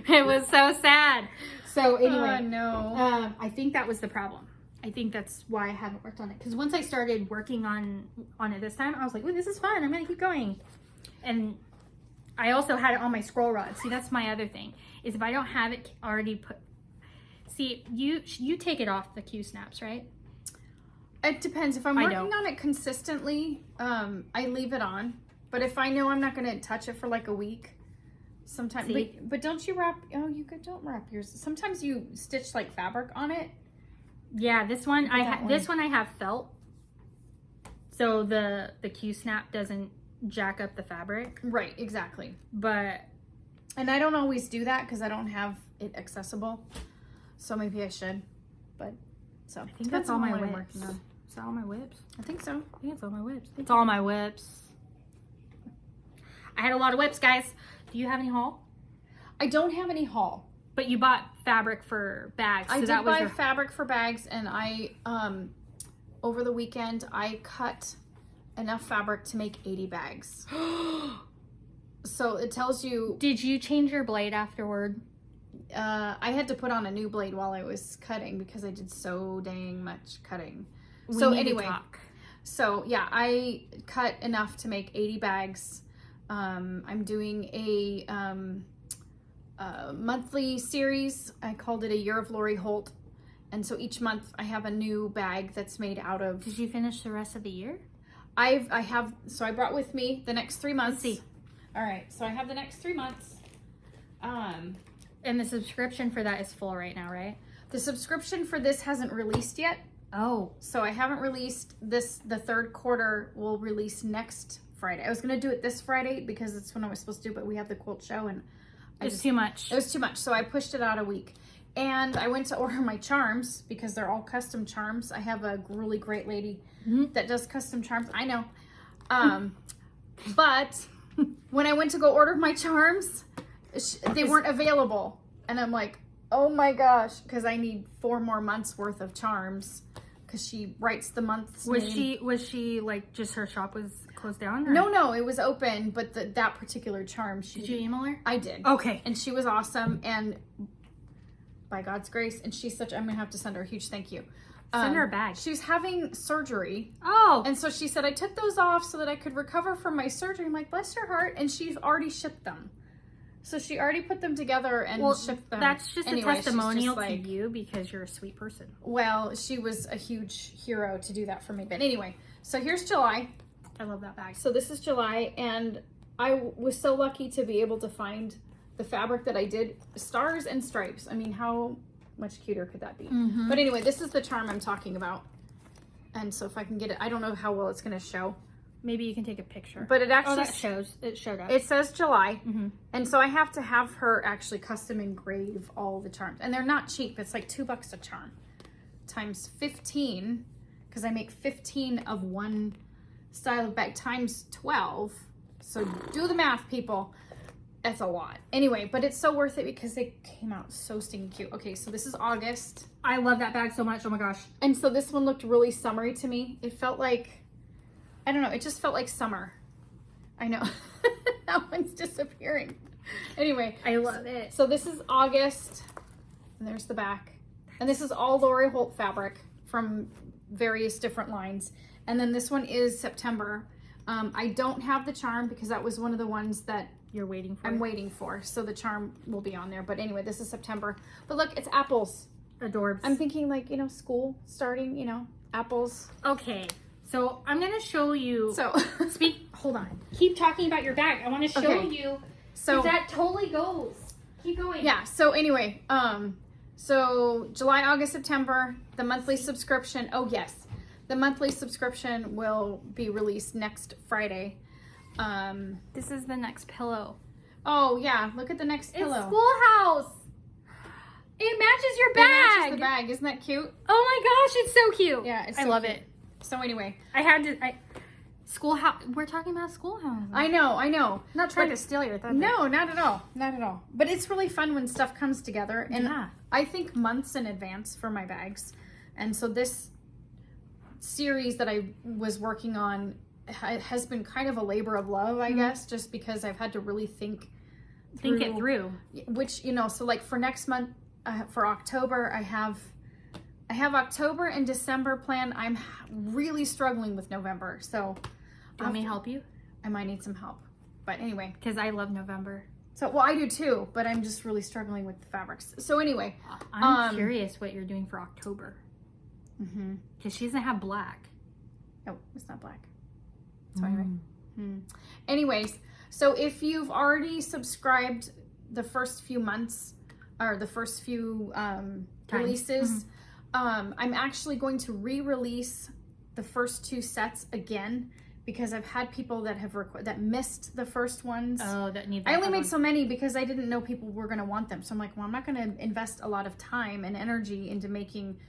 Speaker 2: It was so sad. So anyway,
Speaker 1: oh, no.
Speaker 2: I think that was the problem. I think that's why I haven't worked on it. Because once I started working on it this time, I was like, "Ooh, this is fun. I'm going to keep going." And I also had it on my scroll rod. See, that's my other thing. Is if I don't have it already put... See, you take it off the Q snaps, right?
Speaker 1: It depends. If I'm working on it consistently, I leave it on. But if I know I'm not going to touch it for like a week, sometimes... But don't you wrap... Oh, don't wrap yours. Sometimes you stitch like fabric on it.
Speaker 2: Yeah, this one I have felt. So the Q snap doesn't jack up the fabric.
Speaker 1: Right, exactly.
Speaker 2: But
Speaker 1: and I don't always do that because I don't have it accessible. So maybe I should. But so
Speaker 2: I think that's all my whips. Is that all my whips?
Speaker 1: I think so.
Speaker 2: I think it's all my whips. It's all my whips. I had a lot of whips, guys. Do you have any haul?
Speaker 1: I don't have any haul.
Speaker 2: But you bought fabric for bags. So
Speaker 1: I did buy fabric for bags, and I over the weekend I cut enough fabric to make 80 bags. So it tells you...
Speaker 2: Did you change your blade afterward?
Speaker 1: I had to put on a new blade while I was cutting because I did so dang much cutting. So yeah, I cut enough to make 80 bags. I'm doing a monthly series. I called it A Year of Lori Holt. And so each month I have a new bag that's made out of...
Speaker 2: Did you finish the rest of the year?
Speaker 1: I brought with me the next 3 months.
Speaker 2: Let's see.
Speaker 1: All right, so I have the next 3 months.
Speaker 2: And the subscription for that is full right now, right?
Speaker 1: The subscription for this hasn't released yet.
Speaker 2: Oh.
Speaker 1: So I haven't released this. The third quarter will release next Friday. I was going to do it this Friday because it's when I was supposed to do it, but we have the quilt show and
Speaker 2: it's too much.
Speaker 1: It was too much. So I pushed it out a week. And I went to order my charms because they're all custom charms. I have a really great lady that does custom charms. I know. But when I went to go order my charms, they weren't available. And I'm like, oh my gosh, because I need 4 more months worth of charms because she writes the month's name.
Speaker 2: Was she like just her shop was closed down? Or?
Speaker 1: No, it was open, but that particular charm.
Speaker 2: Did you email her?
Speaker 1: I did.
Speaker 2: Okay.
Speaker 1: And she was awesome. And by God's grace, and she's such, I'm gonna have to send her a huge thank you.
Speaker 2: Send her a bag.
Speaker 1: She was having surgery.
Speaker 2: Oh.
Speaker 1: And so she said, I took those off so that I could recover from my surgery. I'm like, bless your heart. And she's already shipped them. So she already put them together and shipped them.
Speaker 2: That's just a testimonial to you because you're a sweet person.
Speaker 1: Well, she was a huge hero to do that for me. But anyway, so here's July.
Speaker 2: I love that bag.
Speaker 1: So this is July, and I was so lucky to be able to find the fabric that I did. Stars and stripes. I mean, how much cuter could that be? But anyway, this is the charm I'm talking about. And so if I can get it, I don't know how well it's going to show.
Speaker 2: Maybe you can take a picture.
Speaker 1: But it actually
Speaker 2: that shows. It showed up.
Speaker 1: It says July. And so I have to have her actually custom engrave all the charms. And they're not cheap. It's like $2 a charm. Times 15, because I make 15 of one style of bag, times 12. So do the math, people. It's a lot. Anyway, but it's so worth it because it came out so stinking cute. Okay, so this is August.
Speaker 2: I love that bag so much. Oh my gosh.
Speaker 1: And so this one looked really summery to me. It felt like, I don't know, it just felt like summer. I know. That one's disappearing. Anyway.
Speaker 2: I love it.
Speaker 1: So this is August. And there's the back. And this is all Lori Holt fabric from various different lines. And then this one is September. I don't have the charm because that was one of the ones that
Speaker 2: you're waiting for.
Speaker 1: I'm waiting for. So the charm will be on there. But anyway, this is September. But look, it's apples.
Speaker 2: Adorbs.
Speaker 1: I'm thinking like, you know, school starting, you know, apples.
Speaker 2: Okay. So I'm going to show you.
Speaker 1: So
Speaker 2: hold on. Keep talking about your bag. I want to show you.
Speaker 1: So
Speaker 2: that totally goes. Keep going.
Speaker 1: Yeah. So anyway, so July, August, September, the monthly subscription. Oh yes. The monthly subscription will be released next Friday.
Speaker 2: This is the next pillow.
Speaker 1: Oh yeah, look at the next pillow.
Speaker 2: It's Schoolhouse. It matches your bag.
Speaker 1: It matches the bag. Isn't that cute?
Speaker 2: Oh my gosh, it's so cute.
Speaker 1: Yeah, it's
Speaker 2: I
Speaker 1: so
Speaker 2: love
Speaker 1: cute.
Speaker 2: it.
Speaker 1: So anyway,
Speaker 2: Schoolhouse. We're talking about Schoolhouse.
Speaker 1: I know.
Speaker 2: Not trying to steal your thunder.
Speaker 1: No, not at all. Not at all. But it's really fun when stuff comes together, and
Speaker 2: Yeah.
Speaker 1: I think months in advance for my bags. And so this series that I was working on has been kind of a labor of love, I guess, just because I've had to really think
Speaker 2: it through.
Speaker 1: Which, you know, so like for next month, for October, I have October and December planned. I'm really struggling with November, so
Speaker 2: Do you want me to help you?
Speaker 1: I might need some help. But anyway,
Speaker 2: Because I love November.
Speaker 1: so well, I do too, but I'm just really struggling with the fabrics. So anyway,
Speaker 2: I'm curious what you're doing for October.
Speaker 1: Mm-hmm.
Speaker 2: Because she doesn't have black.
Speaker 1: Oh, it's not black. So anyway. Anyways, so if you've already subscribed the first few months or the first few releases, I'm actually going to re-release the first 2 sets again because I've had people that have that missed the first ones.
Speaker 2: Oh, that need.
Speaker 1: I only made so many because I didn't know people were going to want them. So I'm like, well, I'm not going to invest a lot of time and energy into making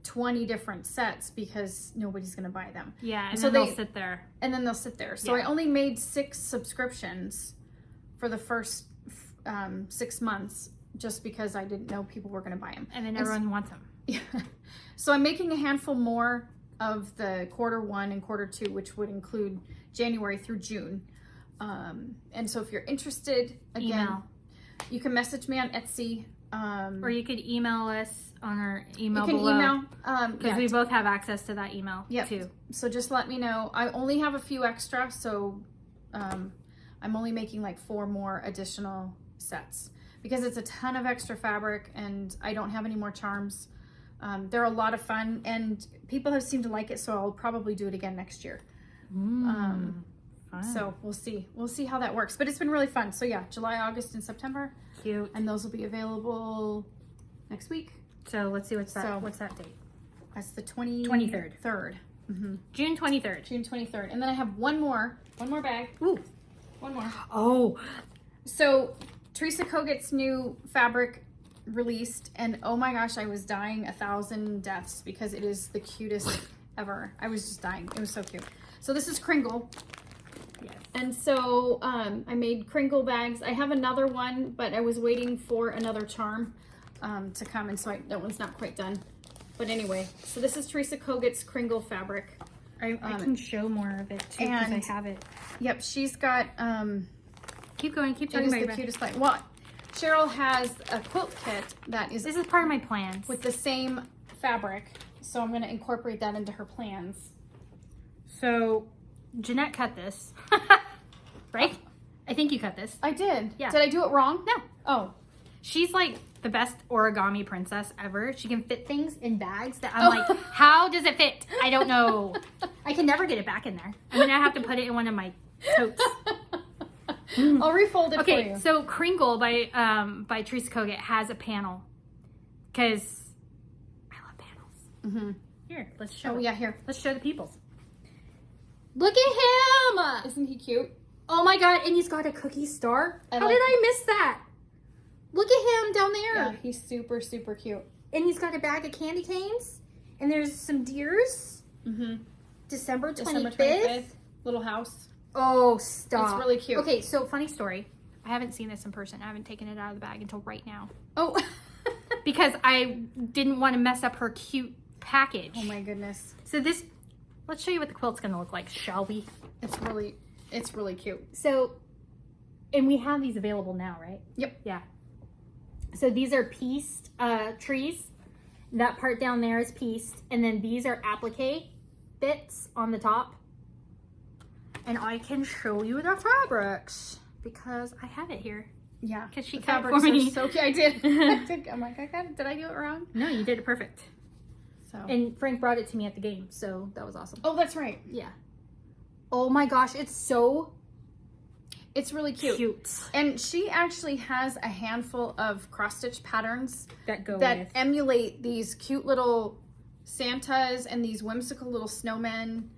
Speaker 1: 20 different sets because nobody's going to buy them.
Speaker 2: Yeah, and
Speaker 1: so
Speaker 2: then they'll sit there.
Speaker 1: And then they'll sit there. So I only made 6 subscriptions for the first 6 months just because I didn't know people were going to buy them.
Speaker 2: And then everyone wants them.
Speaker 1: Yeah. So I'm making a handful more of the Q1 and Q2, which would include January through June. And so if you're interested, again, you can message me on Etsy.
Speaker 2: Or you could email us on our email
Speaker 1: you can
Speaker 2: below.
Speaker 1: Email.
Speaker 2: Because we both have access to that email too.
Speaker 1: So just let me know. I only have a few extra, so I'm only making like 4 more additional sets because it's a ton of extra fabric and I don't have any more charms. They're a lot of fun and people have seemed to like it, so I'll probably do it again next year. So we'll see how that works, but it's been really fun. So yeah, July, August, and September.
Speaker 2: Cute.
Speaker 1: And those will be available next week.
Speaker 2: So let's see what's that date?
Speaker 1: That's the 23rd.
Speaker 2: June 23rd.
Speaker 1: June 23rd. And then I have one more bag.
Speaker 2: Ooh.
Speaker 1: One more.
Speaker 2: Oh.
Speaker 1: So Teresa Kogut's new fabric released, and oh my gosh, I was dying 1,000 deaths because it is the cutest ever. I was just dying. It was so cute. So this is Kringle.
Speaker 2: Yes.
Speaker 1: And so I made Kringle bags. I have another one, but I was waiting for another charm to come, and so that one's not quite done. But anyway, so this is Teresa Kogut's Kringle fabric.
Speaker 2: I can show more of it too because I have it.
Speaker 1: Yep, she's got.
Speaker 2: Keep going. Keep
Speaker 1: It
Speaker 2: talking
Speaker 1: is
Speaker 2: about
Speaker 1: the
Speaker 2: it.
Speaker 1: cutest thing. Well, Cheryl has a quilt kit that is.
Speaker 2: This is part of my plans.
Speaker 1: With the same fabric, so I'm going to incorporate that into her plans.
Speaker 2: So, Jeanette cut this, right? I think you cut this.
Speaker 1: I did.
Speaker 2: Yeah.
Speaker 1: Did I do it wrong?
Speaker 2: No.
Speaker 1: Oh.
Speaker 2: She's like the best origami princess ever. She can fit things in bags that I'm like, how does it fit? I don't know. I can never get it back in there. I'm gonna have to put it in one of my totes.
Speaker 1: I'll refold it for you.
Speaker 2: Okay, so Kringle by Teresa Kogut has a panel because I love panels. Here, let's show.
Speaker 1: Oh yeah, here.
Speaker 2: Let's show the peoples. Look at him!
Speaker 1: Isn't he cute?
Speaker 2: Oh my god, and he's got a cookie star. How
Speaker 1: like
Speaker 2: did I miss that? Look at him down there.
Speaker 1: Yeah, he's super, super cute.
Speaker 2: And he's got a bag of candy canes. And there's some deers. December 25th.
Speaker 1: December 25th. Little house.
Speaker 2: Oh, stop.
Speaker 1: It's really cute.
Speaker 2: Okay, so funny story. I haven't seen this in person. I haven't taken it out of the bag until right now.
Speaker 1: Oh.
Speaker 2: Because I didn't want to mess up her cute package.
Speaker 1: Oh my goodness.
Speaker 2: So this, let's show you what the quilt's gonna look like, shall we?
Speaker 1: It's really cute.
Speaker 2: So, and we have these available now, right?
Speaker 1: Yep.
Speaker 2: Yeah. So these are pieced trees. That part down there is pieced. And then these are applique bits on the top. And I can show you the fabrics because I have it here.
Speaker 1: Yeah.
Speaker 2: Because she
Speaker 1: the
Speaker 2: cut it for
Speaker 1: fabrics
Speaker 2: me.
Speaker 1: are so cute. I did. I'm like, did I do it wrong?
Speaker 2: No, you did it perfect.
Speaker 1: So.
Speaker 2: And Frank brought it to me at the game, so that was awesome.
Speaker 1: Oh, that's right.
Speaker 2: Yeah. Oh my gosh,
Speaker 1: it's really cute.
Speaker 2: Cute.
Speaker 1: And she actually has a handful of cross stitch patterns
Speaker 2: that
Speaker 1: emulate these cute little Santas and these whimsical little snowmen.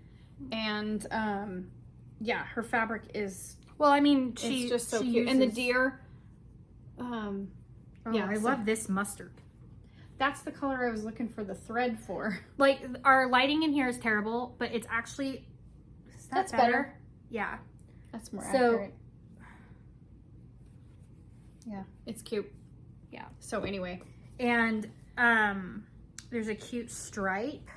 Speaker 1: And yeah, her fabric is,
Speaker 2: well, I mean,
Speaker 1: it's just so cute. And the deer.
Speaker 2: Yeah, I love this mustard.
Speaker 1: That's the color I was looking for the thread for.
Speaker 2: Like, our lighting in here is terrible, but it's actually,
Speaker 1: that's better.
Speaker 2: Yeah.
Speaker 1: That's more accurate. Yeah, it's cute.
Speaker 2: Yeah.
Speaker 1: So anyway.
Speaker 2: And there's a cute stripe.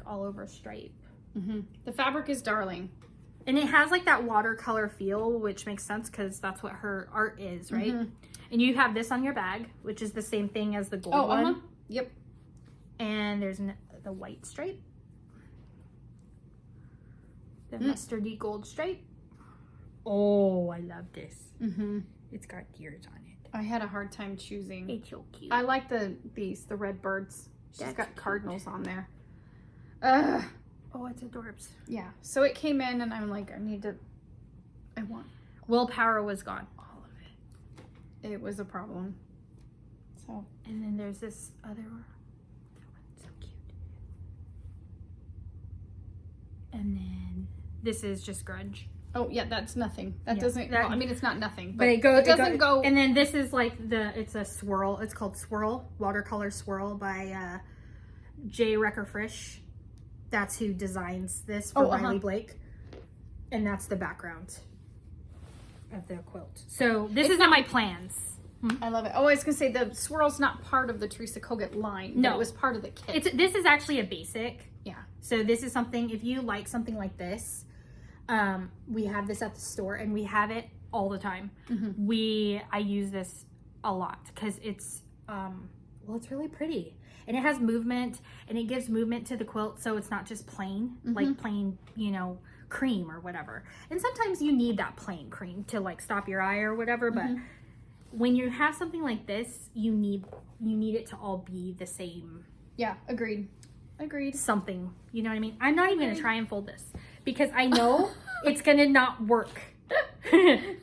Speaker 2: All over stripe.
Speaker 1: Mm-hmm. The fabric is darling.
Speaker 2: And it has like that watercolor feel, which makes sense because that's what her art is, right? Mm-hmm. And you have this on your bag, which is the same thing as the gold one.
Speaker 1: Yep.
Speaker 2: And there's the white stripe. The mustardy gold stripe. Oh, I love this. Mm-hmm. It's got deers on it.
Speaker 1: I had a hard time choosing.
Speaker 2: It's so cute.
Speaker 1: I like the red birds. She's got cardinals on there.
Speaker 2: Oh, it's adorbs.
Speaker 1: Yeah. So it came in and I'm like, I want.
Speaker 2: Willpower was gone.
Speaker 1: All of it. It was a problem. So.
Speaker 2: And then there's this other one. That one's so cute. And then this is just grunge.
Speaker 1: Oh yeah, that's nothing. That doesn't. Well, I mean, it's not nothing,
Speaker 2: but
Speaker 1: it doesn't go.
Speaker 2: And then this is like it's a swirl. It's called Swirl, watercolor swirl by Jay Recker Frisch. That's who designs this for Riley Blake, and that's the background of the quilt. So this is not my plans.
Speaker 1: I love it. Oh, I was gonna say the swirl's not part of the Teresa Kogut line. No, it was part of the kit.
Speaker 2: This is actually a basic.
Speaker 1: Yeah.
Speaker 2: So this is something. If you like something like this. We have this at the store and we have it all the time. Mm-hmm. I use this a lot because it's it's really pretty and it has movement and it gives movement to the quilt, so it's not just plain, like plain, cream or whatever. And sometimes you need that plain cream to like stop your eye or whatever, but when you have something like this, you need it to all be the same.
Speaker 1: Yeah, agreed.
Speaker 2: Something, you know what I mean? I'm not even gonna try and fold this because I know it's gonna not work. I'm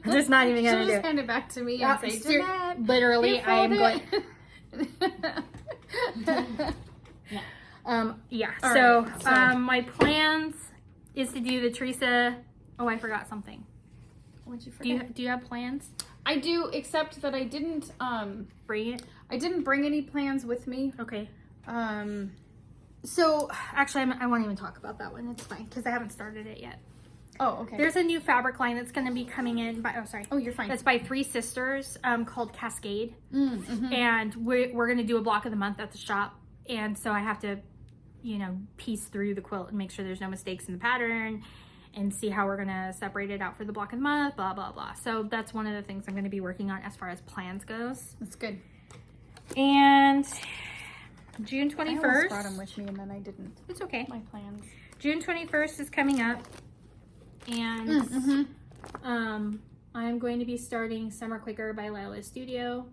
Speaker 2: just not even gonna do it.
Speaker 1: Just hand it back to me and say, Jeanette,
Speaker 2: literally, I am going. Yeah. So my plans is to do the Teresa. Oh, I forgot something.
Speaker 1: What'd you forget?
Speaker 2: Do you have plans?
Speaker 1: I do, except that I didn't
Speaker 2: bring it.
Speaker 1: I didn't bring any plans with me.
Speaker 2: Okay. So actually, I won't even talk about that one. It's fine because I haven't started it yet.
Speaker 1: Oh, okay.
Speaker 2: There's a new fabric line that's going to be coming in by. Oh, sorry.
Speaker 1: Oh, you're fine.
Speaker 2: That's by three sisters, called Cascade, and we're going to do a block of the month at the shop, and so I have to, piece through the quilt and make sure there's no mistakes in the pattern, and see how we're going to separate it out for the block of the month. Blah blah blah. So that's one of the things I'm going to be working on as far as plans goes.
Speaker 1: That's good.
Speaker 2: And June 21st.
Speaker 1: I almost brought them with me and then I didn't.
Speaker 2: It's okay.
Speaker 1: My plans.
Speaker 2: June 21st is coming up, and I'm going to be starting Summer Quicker by Lila Studio,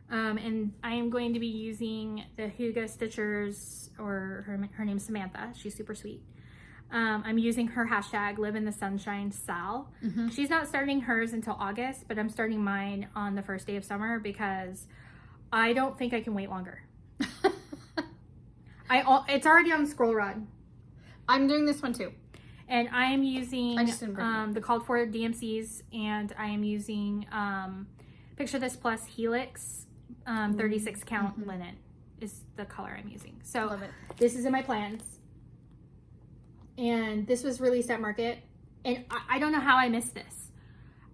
Speaker 2: and I am going to be using the Huga Stitchers, or her name's Samantha. She's super sweet. I'm using her hashtag Live in the Sunshine Sal. She's not starting hers until August, but I'm starting mine on the first day of summer because I don't think I can wait longer. It's already on the scroll rod.
Speaker 1: I'm doing this one too.
Speaker 2: And I am using the called for DMCs, and I am using Picture This Plus Helix 36 count linen is the color I'm using. So
Speaker 1: love it.
Speaker 2: This is in my plans. And this was released at Market. And I don't know how I missed this.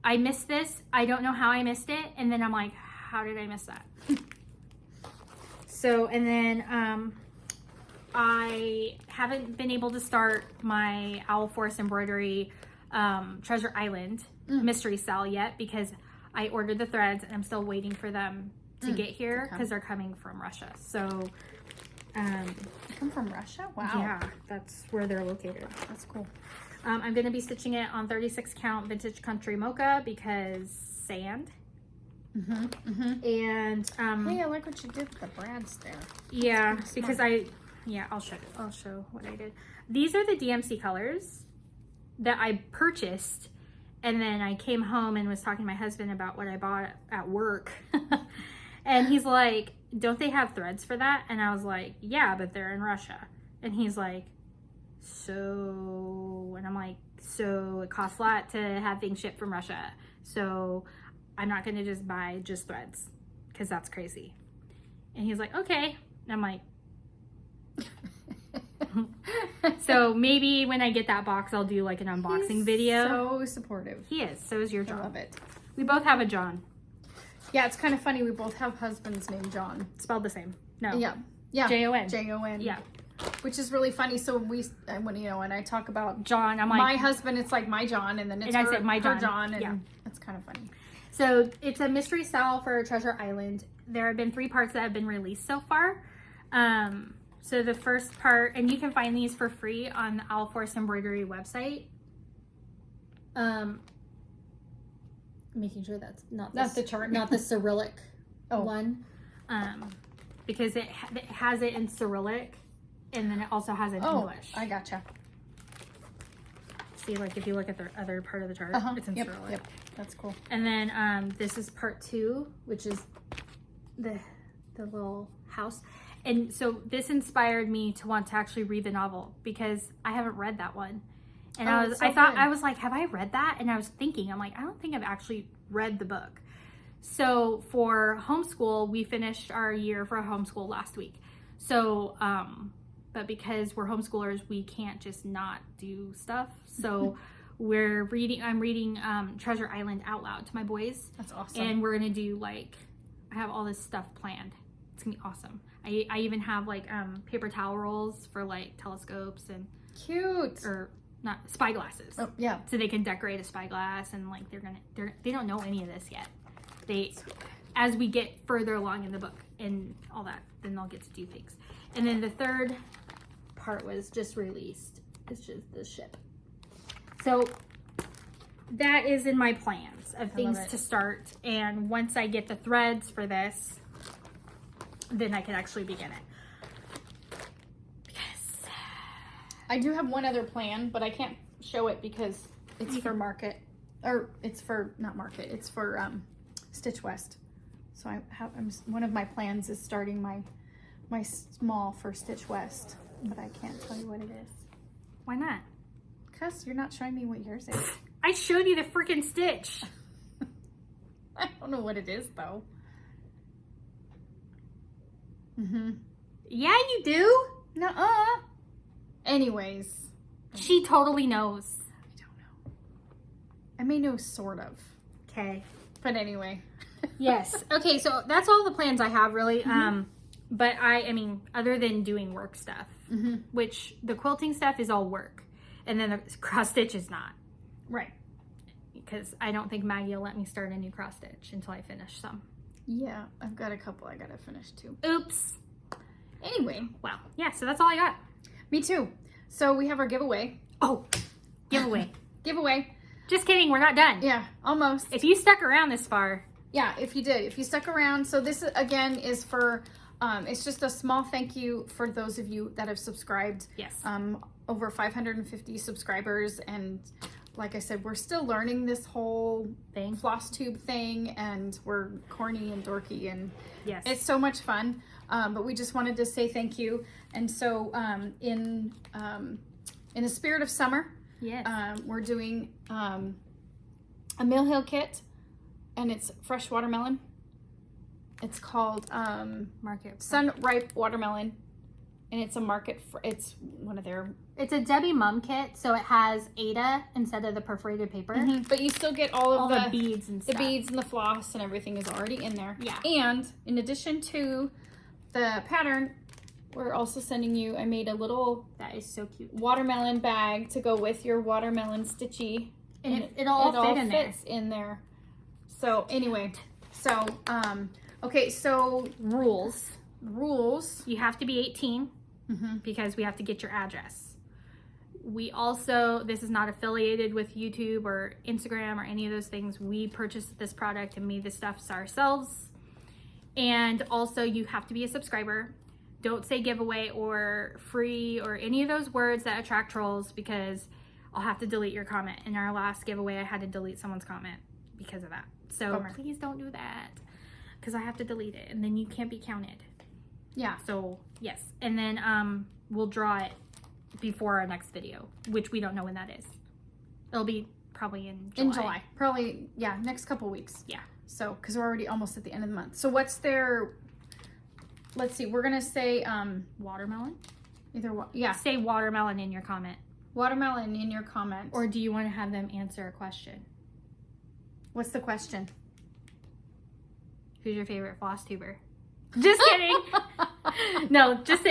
Speaker 2: I missed this. I don't know how I missed it. And then I'm like, how did I miss that? So, and then I haven't been able to start my Owl Forest Embroidery Treasure Island mystery sale yet because I ordered the threads and I'm still waiting for them to get here because they're coming from Russia. So,
Speaker 1: They come from Russia? Wow.
Speaker 2: yeah, that's where they're located.
Speaker 1: That's cool.
Speaker 2: I'm going to be stitching it on 36 count vintage country mocha because sand. And
Speaker 1: Hey, I like what you did with the brads there.
Speaker 2: yeah, because I'll show what I did. These are the DMC colors that I purchased, and then I came home and was talking to my husband about what I bought at work. And he's like, don't they have threads for that? And I was like, yeah, but they're in Russia. And he's like, so, and I'm like, so it costs a lot to have things shipped from Russia. So I'm not going to just buy just threads because that's crazy. And he's like, okay. And I'm like, so maybe when I get that box, I'll do like an unboxing video.
Speaker 1: So supportive.
Speaker 2: He is. So is your John.
Speaker 1: I love it.
Speaker 2: We both have a John.
Speaker 1: Yeah, it's kind of funny. We both have husbands named John.
Speaker 2: Spelled the same. No.
Speaker 1: Yeah. Yeah.
Speaker 2: Jon.
Speaker 1: Jon.
Speaker 2: Yeah.
Speaker 1: Which is really funny. So when I talk about
Speaker 2: John, I'm like,
Speaker 1: my husband, it's like my John, and then it's
Speaker 2: and I said my
Speaker 1: her
Speaker 2: John.
Speaker 1: John, and
Speaker 2: yeah.
Speaker 1: it's kind of funny.
Speaker 2: So it's a mystery style for Treasure Island. There have been 3 parts that have been released so far. So the first part, and you can find these for free on the Owl Forest Embroidery website. Making sure that's not
Speaker 1: the chart,
Speaker 2: not the Cyrillic
Speaker 1: Oh.
Speaker 2: one, because it has it in Cyrillic, and then it also has it in English.
Speaker 1: I gotcha.
Speaker 2: See, like if you look at the other part of the chart, it's in Cyrillic.
Speaker 1: Yep, that's cool.
Speaker 2: And then this is part 2, which is the little house. And so this inspired me to want to actually read the novel because I haven't read that one. And I was like, have I read that? And I was thinking, I'm like, I don't think I've actually read the book. So for homeschool, we finished our year for homeschool last week. So, but because we're homeschoolers, we can't just not do stuff. So I'm reading Treasure Island out loud to my boys.
Speaker 1: That's awesome.
Speaker 2: And we're going to do I have all this stuff planned. It's going to be awesome. I even have paper towel rolls for telescopes and
Speaker 1: cute.
Speaker 2: Or not spyglasses.
Speaker 1: Oh, yeah.
Speaker 2: So they can decorate a spyglass and they don't know any of this yet. As we get further along in the book and all that, then they'll get to do things. And then the third part was just released. It's just the ship. So that is in my plans of things to start. And once I get the threads for this, then I can actually begin it.
Speaker 1: I do have one other plan, but I can't show it because it's for market, or it's for not market. It's for Stitch West. So one of my plans is starting my small for Stitch West, but I can't tell you what it is.
Speaker 2: Why not?
Speaker 1: Because you're not showing me what yours is.
Speaker 2: I showed you the freaking stitch.
Speaker 1: I don't know what it is though.
Speaker 2: Yeah, you do.
Speaker 1: Nuh-uh. Anyways.
Speaker 2: She totally knows.
Speaker 1: I don't know. I may know sort of.
Speaker 2: Okay.
Speaker 1: But anyway.
Speaker 2: Yes. Okay, so that's all the plans I have really. But I mean, other than doing work stuff, which the quilting stuff is all work. And then the cross stitch is not.
Speaker 1: Right.
Speaker 2: Because I don't think Maggie will let me start a new cross stitch until I finish some.
Speaker 1: Yeah, I've got a couple I gotta finish too.
Speaker 2: Oops.
Speaker 1: Anyway.
Speaker 2: Wow. Yeah, so that's all I got.
Speaker 1: Me too. So we have our giveaway.
Speaker 2: Oh, giveaway.
Speaker 1: Giveaway.
Speaker 2: Just kidding, we're not done.
Speaker 1: Yeah, almost.
Speaker 2: If you stuck around this far.
Speaker 1: Yeah, if you did. If you stuck around. So this, again, is for, it's just a small thank you for those of you that have subscribed.
Speaker 2: Yes.
Speaker 1: Over 550 subscribers. And like I said, we're still learning this whole Flosstube thing. And we're corny and dorky. And
Speaker 2: yes,
Speaker 1: it's so much fun. But we just wanted to say thank you. And so in the spirit of summer,
Speaker 2: yes,
Speaker 1: we're doing a Mill Hill kit, and it's fresh watermelon. It's called Sun Ripe Watermelon, and it's a market. It's one of their.
Speaker 2: It's a Debbie Mum kit, so it has Aida instead of the perforated paper.
Speaker 1: But you still get all of
Speaker 2: the beads and stuff.
Speaker 1: The beads and the floss and everything is already in there.
Speaker 2: Yeah.
Speaker 1: And in addition to the pattern, we're also sending you, I made a little
Speaker 2: that is so cute
Speaker 1: watermelon bag to go with your watermelon stitchy.
Speaker 2: And it all
Speaker 1: fits in there. So anyway, so okay, so
Speaker 2: rules. You have to be 18 because we have to get your address. We also, this is not affiliated with YouTube or Instagram or any of those things. We purchased this product and made the stuff ourselves. And also you have to be a subscriber. Don't say giveaway or free or any of those words that attract trolls, because I'll have to delete your comment. In our last giveaway, I had to delete someone's comment because of that. So please don't do that, because I have to delete it and then you can't be counted.
Speaker 1: Yeah.
Speaker 2: So yes. And then we'll draw it before our next video, which we don't know when that is. It'll be probably in July.
Speaker 1: In July. Probably, yeah, next couple weeks.
Speaker 2: Yeah.
Speaker 1: So, because we're already almost at the end of the month. So what's their, let's see, we're going to say
Speaker 2: watermelon.
Speaker 1: Say
Speaker 2: watermelon in your comment.
Speaker 1: Watermelon in your comment.
Speaker 2: Or do you want to have them answer a question?
Speaker 1: What's the question?
Speaker 2: Who's your favorite Flosstuber? Just kidding. No, just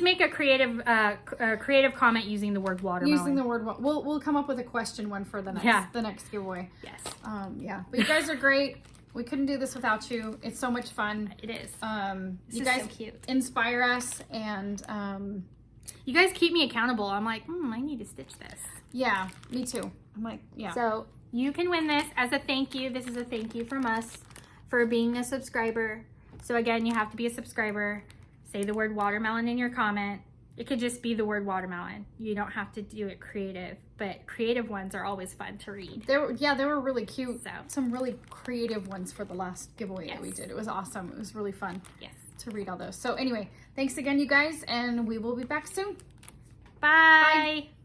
Speaker 2: make a creative comment using the word watermelon.
Speaker 1: Using the word, we'll come up with a question one for the next giveaway.
Speaker 2: Yes.
Speaker 1: Yeah. But you guys are great. We couldn't do this without you. It's so much fun.
Speaker 2: It is.
Speaker 1: You guys
Speaker 2: so cute.
Speaker 1: Inspire us, and
Speaker 2: you guys keep me accountable. I'm like, I need to stitch this.
Speaker 1: Yeah, me too. I'm like, yeah.
Speaker 2: So you can win this as a thank you. This is a thank you from us for being a subscriber. So again, you have to be a subscriber. Say the word watermelon in your comment. It could just be the word watermelon. You don't have to do it creative, but creative ones are always fun to read.
Speaker 1: They were really cute. So some really creative ones for the last giveaway that we did. It was awesome. It was really fun.
Speaker 2: Yes.
Speaker 1: To read all those. So anyway, thanks again, you guys, and we will be back soon.
Speaker 2: Bye. Bye.